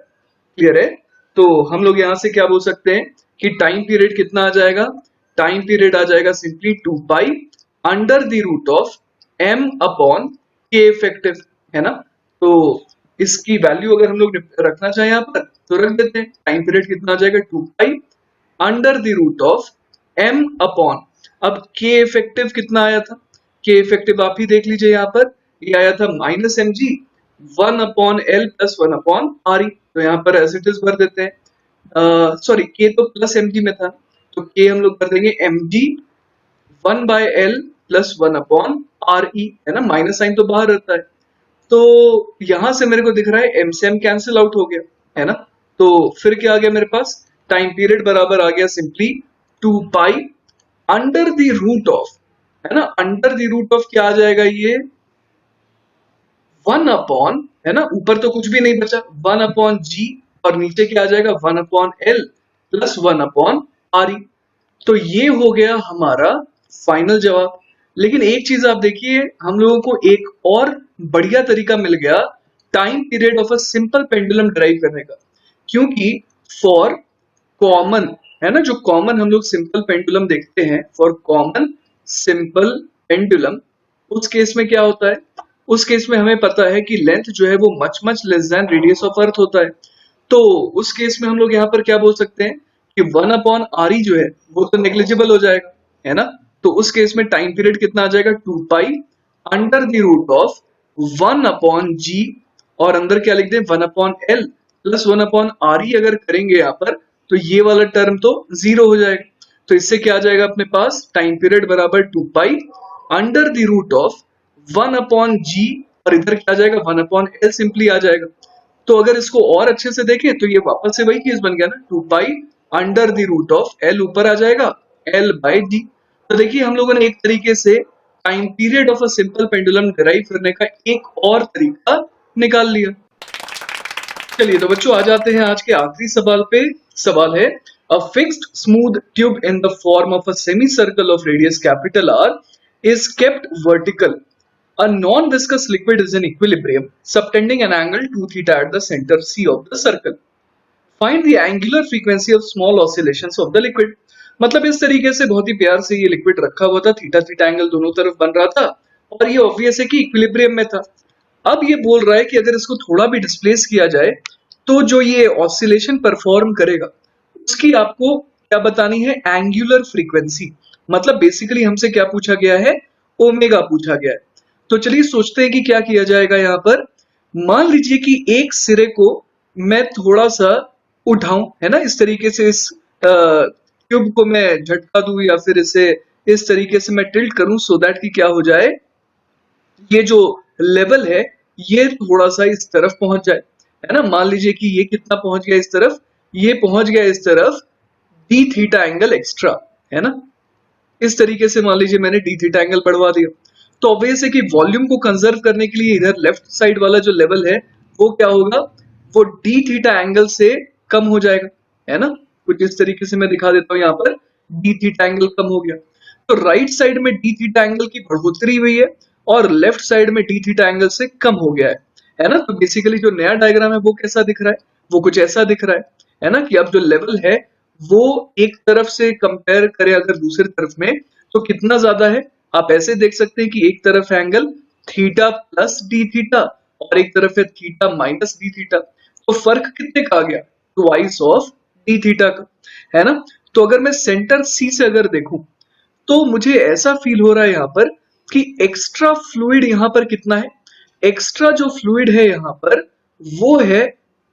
क्लियर है। तो हम लोग यहाँ से क्या बोल सकते हैं कि टाइम पीरियड कितना आ जाएगा, टाइम पीरियड आ जाएगा simply two pi under the root of M upon K effective, है ना। तो इसकी वैल्यू अगर हम लोग रखना चाहें यहाँ पर तो रख देते हैं, टाइम पीरियड कितना आ जाएगा two pi under the root of M upon, अब के इफेक्टिव कितना आया था, के इफेक्टिव आप ही देख लीजिए यहाँ पर, ये आया था minus M G one upon L plus one upon R E. तो यहाँ पर एज इट इज भर देते हैं, सॉरी के तो प्लस एम जी में था, तो के हम लोग कर देंगे mg 1/l प्लस 1/re, है ना, माइनस साइन तो बाहर रहता है। तो यहां से मेरे को दिख रहा है एम से एम कैंसिल आउट हो गया, है ना। तो फिर क्या आ गया मेरे पास, टाइम पीरियड बराबर आ गया simply 2 pi under the root of, है ना, अंडर द रूट ऑफ क्या आ जाएगा ये 1/, है ना, ऊपर तो कुछ भी नहीं बचा, 1/g, और नीचे क्या आ जाएगा 1/l प्लस 1/re। तो ये हो गया हमारा फाइनल जवाब। लेकिन एक चीज आप देखिए, हम लोगों को एक और बढ़िया तरीका मिल गया time period of a simple pendulum drive करने का, क्योंकि फॉर कॉमन, है ना, जो कॉमन हम लोग सिंपल पेंडुलम देखते हैं, फॉर कॉमन सिंपल पेंडुलम, उस केस में क्या होता है, उस केस में हमें पता है कि लेंथ जो है वो much much less than radius of अर्थ होता है। तो उस केस में हम लोग यहाँ पर क्या बोल सकते हैं कि 1/re जो है वो तो नेग्लिजिबल हो जाएगा, है ना। तो उस केस में टाइम पीरियड कितना आ जाएगा 2 pi under the root of 1/g, और अंदर क्या लिख दें 1/l प्लस 1/re, अगर करेंगे यहाँ पर तो ये वाला टर्म तो जीरो हो जाएगा। तो इससे क्या आ जाएगा अपने पास, टाइम पीरियड बराबर 2 pi under the root of 1/g, और इधर क्या आ जाएगा 1/l सिंपली आ जाएगा। तो अगर इसको और अच्छे से देखें तो ये वापस से वही केस बन गया ना, 2 pi under the root of l ऊपर आ जाएगा l/d। तो देखिए हम लोगों ने एक तरीके से time period of a simple pendulum derive करने का एक और तरीका निकाल लिया। चलिए तो बच्चों आ जाते हैं आज के आखिरी सवाल पे। सवाल है, a fixed smooth tube in the form of a semi circle of radius capital R is kept vertical. A non-viscous liquid is in equilibrium, subtending an angle 2 theta at the center C of the circle. Find the angular frequency of small oscillations of the liquid. मतलब इस तरीके से बहुत ही प्यार से ये liquid रखा हुआ था, थीटा थीटा एंगल दोनों तरफ बन रहा था, और ये ऑब्वियस है कि इक्विलिब्रियम में था। अब ये बोल रहा है कि अगर इसको थोड़ा भी डिस्प्लेस किया जाए तो जो ये ऑसिलेशन परफॉर्म करेगा उसकी आपको क्या बतानी है, एंगुलर फ्रीक्वेंसी। मतलब बेसिकली हमसे क्या पूछा गया है, ओमेगा पूछा गया है। तो चलिए सोचते हैं कि क्या किया जाएगा यहाँ पर। मान लीजिए कि एक सिरे को मैं थोड़ा सा उठाऊं, है ना, इस तरीके से इस ट्यूब को मैं झटका दूं, या फिर इसे इस तरीके से मैं टिल्ट करूं सो दैट कि क्या हो जाए, ये जो लेवल है ये थोड़ा सा इस तरफ पहुंच जाए, है ना। मान लीजिए कि ये कितना पहुंच गया इस तरफ, ये पहुंच गया इस तरफ डी थीटा एंगल एक्स्ट्रा, है ना। इस तरीके से मान लीजिए मैंने डी थीटा एंगल बढ़वा दिया। तो ऑब्वियस है कि वॉल्यूम को कंजर्व करने के लिए इधर लेफ्ट साइड वाला जो लेवल है वो क्या होगा, वो डी थीटा एंगल से कम हो जाएगा, है ना। कुछ इस तरीके से मैं दिखा देता हूं, यहाँ पर डी थीटा एंगल कम हो गया। तो राइट साइड में डी थीटा एंगल की बढ़ोतरी हुई है और लेफ्ट साइड में डी थीटा एंगल से कम हो गया है ना। तो बेसिकली जो नया डायग्राम है वो कैसा दिख रहा है, वो कुछ ऐसा दिख रहा है ना, कि अब जो लेवल है वो एक तरफ से कंपेयर करें अगर दूसरी तरफ में तो कितना ज्यादा है। आप ऐसे देख सकते हैं कि एक तरफ angle theta plus D theta और एक तरफ है थीटा माइनस डी थीटा। तो फर्क कितने का आ गया, ट्वाइस ऑफ डी थीटा का, है ना। तो अगर मैं सेंटर सी से अगर देखूं तो मुझे ऐसा फील हो रहा है यहाँ पर कि एक्स्ट्रा फ्लूइड यहाँ पर कितना है, एक्स्ट्रा जो फ्लूइड है यहाँ पर वो है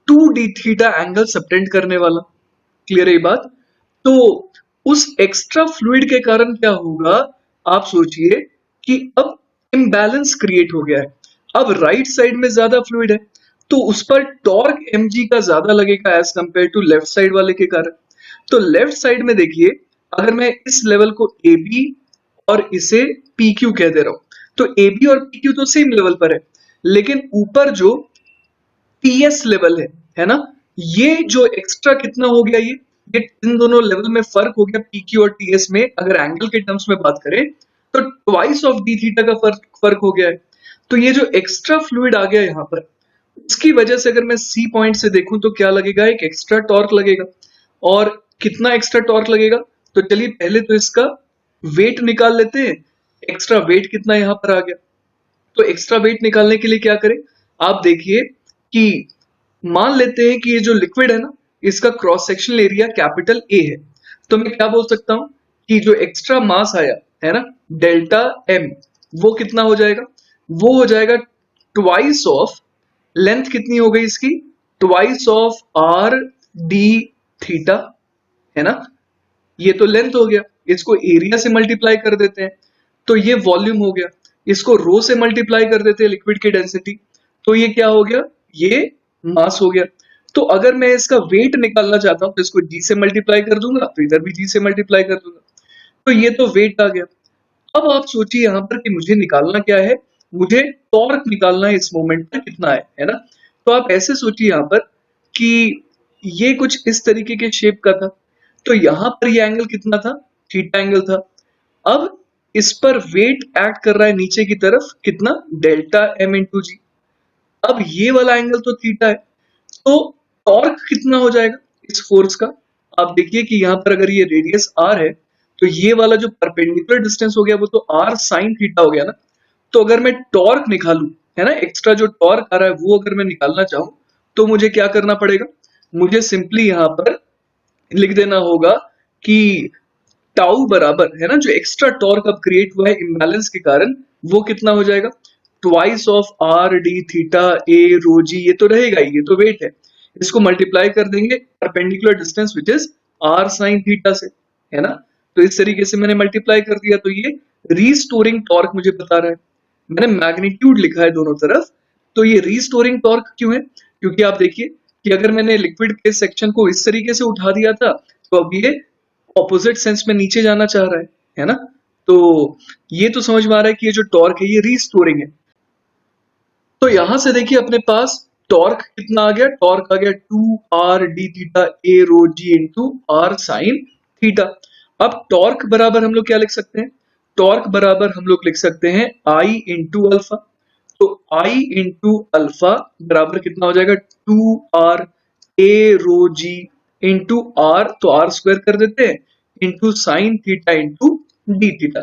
2d थीटा एंगल सबटेंड करने वाला। क्लियर है ये बात। तो उस एक्स्ट्रा फ्लूइड के कारण क्या होगा, आप सोचिए कि अब इम्बैलेंस क्रिएट हो गया है। अब राइट साइड में ज्यादा फ्लूइड है तो उस पर टॉर्क mg का ज्यादा लगेगा as compare to left side वाले के कारण। तो लेफ्ट साइड में देखिए, अगर मैं इस लेवल को AB और इसे PQ कह दे रहा हूं तो AB और PQ तो सेम लेवल पर है, लेकिन ऊपर जो TS लेवल है ना, ये जो एक्स्ट्रा कितना हो गया, ये इन दोनों लेवल में फर्क हो गया PQ और TS में। अगर एंगल के टर्म्स में बात करें तो ट्वाइस ऑफ डी थीटा का फर्क हो गया है। तो ये जो एक्स्ट्रा फ्लूइड आ गया यहाँ पर, उसकी वजह से अगर मैं सी पॉइंट से देखूं तो क्या लगेगा, एक एक्स्ट्रा टॉर्क लगेगा। और कितना एक्स्ट्रा टॉर्क लगेगा, तो चलिए पहले तो इसका वेट निकाल लेते हैं। एक्स्ट्रा वेट कितना यहाँ पर आ गया, तो एक्स्ट्रा वेट निकालने के लिए क्या करें, आप देखिए कि मान लेते हैं कि ये जो लिक्विड है ना, इसका cross sectional area capital A है। तो मैं क्या बोल सकता हूं कि जो एक्स्ट्रा मास आया है ना, डेल्टा एम, वो कितना हो जाएगा, वो हो जाएगा ट्वाइस ऑफ लेंथ कितनी हो गई इसकी, twice of R d theta, है ना। ये तो लेंथ हो गया, इसको एरिया से मल्टीप्लाई कर देते हैं तो ये वॉल्यूम हो गया, इसको रो से मल्टीप्लाई कर देते हैं लिक्विड की डेंसिटी तो ये क्या हो गया, ये मास हो गया। तो अगर मैं इसका वेट निकालना चाहता हूं तो इसको जी से मल्टीप्लाई कर दूंगा, तो इधर भी जी से मल्टीप्लाई कर दूंगा, तो ये तो वेट आ गया। अब आप सोचिए यहाँ पर कि मुझे निकालना क्या है, मुझे टॉर्क निकालना है इस मोमेंट पर कितना है ना। तो आप ऐसे सोचिए यहाँ पर कि ये कुछ इस तरीके के शेप का था, तो यहाँ पर ये एंगल कितना था, थीटा एंगल था। अब इस पर वेट एक्ट कर रहा है नीचे की तरफ कितना, डेल्टा एम इंटू जी। अब ये वाला एंगल तो थीटा है, तो टॉर्क कितना हो जाएगा इस फोर्स का। आप देखिए कि यहाँ पर अगर ये रेडियस आर है तो ये वाला जो परपेंडिकुलर डिस्टेंस हो गया वो तो आर साइन थीटा हो गया ना। तो अगर मैं टॉर्क निकालूं, है ना, एक्स्ट्रा जो टॉर्क आ रहा है वो अगर मैं निकालना चाहूं तो मुझे क्या करना पड़ेगा, मुझे सिंपली यहाँ पर लिख देना होगा कि टाउ बराबर, है ना, जो एक्स्ट्रा टॉर्क अब क्रिएट हुआ है इम्बैलेंस के कारण वो कितना हो जाएगा, twice of R d theta a rho g, ये तो रहेगा ही, ये तो वेट है। इसको मल्टीप्लाई कर देंगे perpendicular distance which is R sine theta से, है ना। तो इस तरीके से मैंने मल्टीप्लाई कर दिया तो ये रीस्टोरिंग टॉर्क मुझे बता रहा है। मैंने मैग्नीट्यूड लिखा है दोनों तरफ, तो ये रीस्टोरिंग टॉर्क क्यों है, क्योंकि आप देखिए कि अगर मैंने लिक्विड के सेक्शन को इस तरीके से उठा दिया था तो अब ये ऑपोजिट सेंस में नीचे जाना चाह रहा है ना। तो ये तो समझ में आ रहा है कि ये जो टॉर्क है ये रीस्टोरिंग है। तो यहां से देखिए अपने पास टॉर्क कितना आ गया, टॉर्क आ गया 2r d theta a rho g into r sine theta. अब टॉर्क बराबर हम लोग क्या लिख सकते हैं, टॉर्क बराबर हम लोग लिख सकते हैं I इंटू अल्फा। तो I इंटू अल्फा बराबर कितना हो जाएगा, 2r a rho g into r, तो r स्क्वायर कर देते हैं, into sine theta into D theta.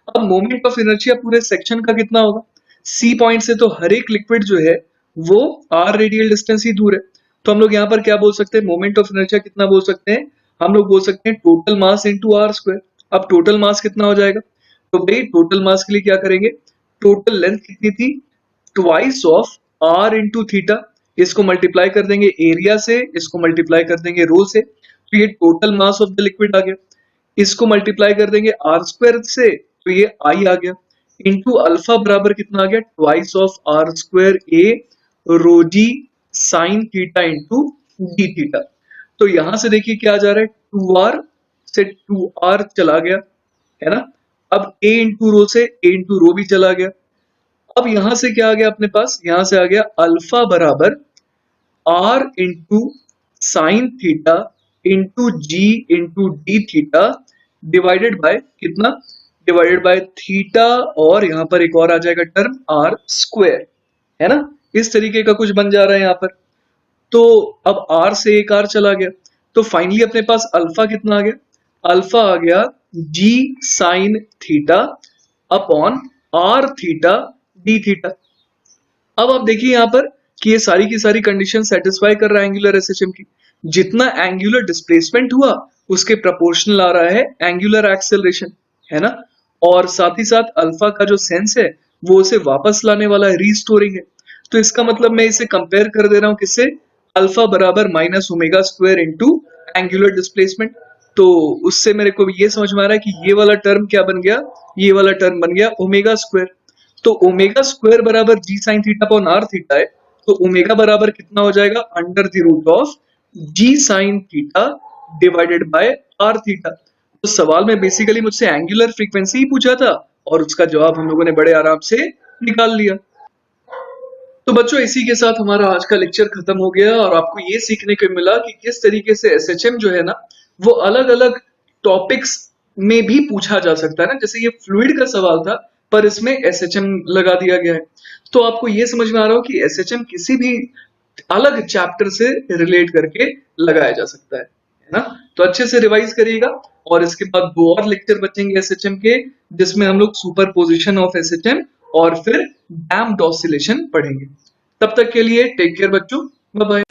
अब मोमेंट ऑफ इनर्शिया पूरे सेक्शन का कितना होगा, सी पॉइंट से तो हर एक लिक्विड जो है वो आर रेडियल डिस्टेंस ही दूर है। तो हम लोग यहाँ पर क्या बोल सकते हैं, मोमेंट ऑफ इनर्शिया कितना बोल सकते हैं, हम लोग बोल सकते हैं total mass into R square. अब टोटल मास कितना हो जाएगा, तो भाई टोटल मास के लिए क्या करेंगे, टोटल लेंथ कितनी थी, twice of R into theta, इसको मल्टीप्लाई कर देंगे एरिया से, इसको मल्टीप्लाई कर देंगे रो से, तो ये total mass of the liquid आ गया। इसको मल्टीप्लाई कर देंगे आर स्क्वायर से तो ये आई आ गया, इंटू अल्फा बराबर कितना आ गया, twice of R square A rho G sine theta into D theta. तो यहां से देखिए क्या आ जा रहा है, 2r से 2r चला गया, है ना। अब a इंटू रो से a इंटू रो भी चला गया। अब यहां से क्या आ गया अपने पास, यहां से आ गया अल्फा बराबर r into sine theta into G into D theta divided by कितना, डिवाइडेड बाय थीटा, और यहां पर एक और आ जाएगा टर्म आर स्क्वायर, है ना। इस तरीके का कुछ बन जा रहा है यहाँ पर। तो अब r से एक r चला गया, तो फाइनली अपने पास अल्फा कितना आ गया, अल्फा आ गया g sign theta upon r theta D theta. अब आप देखिए यहाँ पर कि ये सारी की सारी कंडीशन सेटिस्फाई कर रहा है एंगुलर एसएचएम की। जितना एंगुलर डिस्प्लेसमेंट हुआ उसके प्रोपोर्शनल आ रहा है एंगुलर एक्सेलरेशन, है ना। और साथ ही साथ अल्फा का जो सेंस है वो उसे वापस लाने वाला है, रीस्टोरिंग है। तो इसका मतलब मैं इसे कंपेयर कर दे रहा हूँ किससे, अल्फा बराबर minus omega square into angular displacement. तो उससे मेरे को ये समझ में आ रहा है कि ये वाला टर्म क्या बन गया, ये वाला टर्म बन गया ओमेगा स्क्वायर। तो ओमेगा स्क्वायर बराबर g sine theta upon R theta है, तो ओमेगा बराबर कितना हो जाएगा, under the root of g sine theta divided by R theta. तो सवाल में बेसिकली मुझसे एंगुलर फ्रीक्वेंसी ही पूछा था और उसका जवाब हम लोगों ने बड़े आराम से निकाल लिया। तो बच्चों इसी के साथ हमारा आज का लेक्चर खत्म हो गया और आपको ये सीखने को मिला कि किस तरीके से एसएचएम जो है ना वो अलग अलग टॉपिक्स में भी पूछा जा सकता है ना। जैसे ये फ्लूइड का सवाल था पर इसमें एसएचएम लगा दिया गया है, तो आपको ये समझ में आ रहा हो कि एसएचएम किसी भी अलग चैप्टर से रिलेट करके लगाया जा सकता है ना। तो अच्छे से रिवाइज करिएगा और इसके बाद 2 और लेक्चर बचेंगे एसएचएम के, जिसमें हम लोग सुपरपोजिशन ऑफ एसएचएम और फिर डैम्प्ड ऑसिलेशन पढ़ेंगे। तब तक के लिए टेक केयर बच्चों, बाय बाय।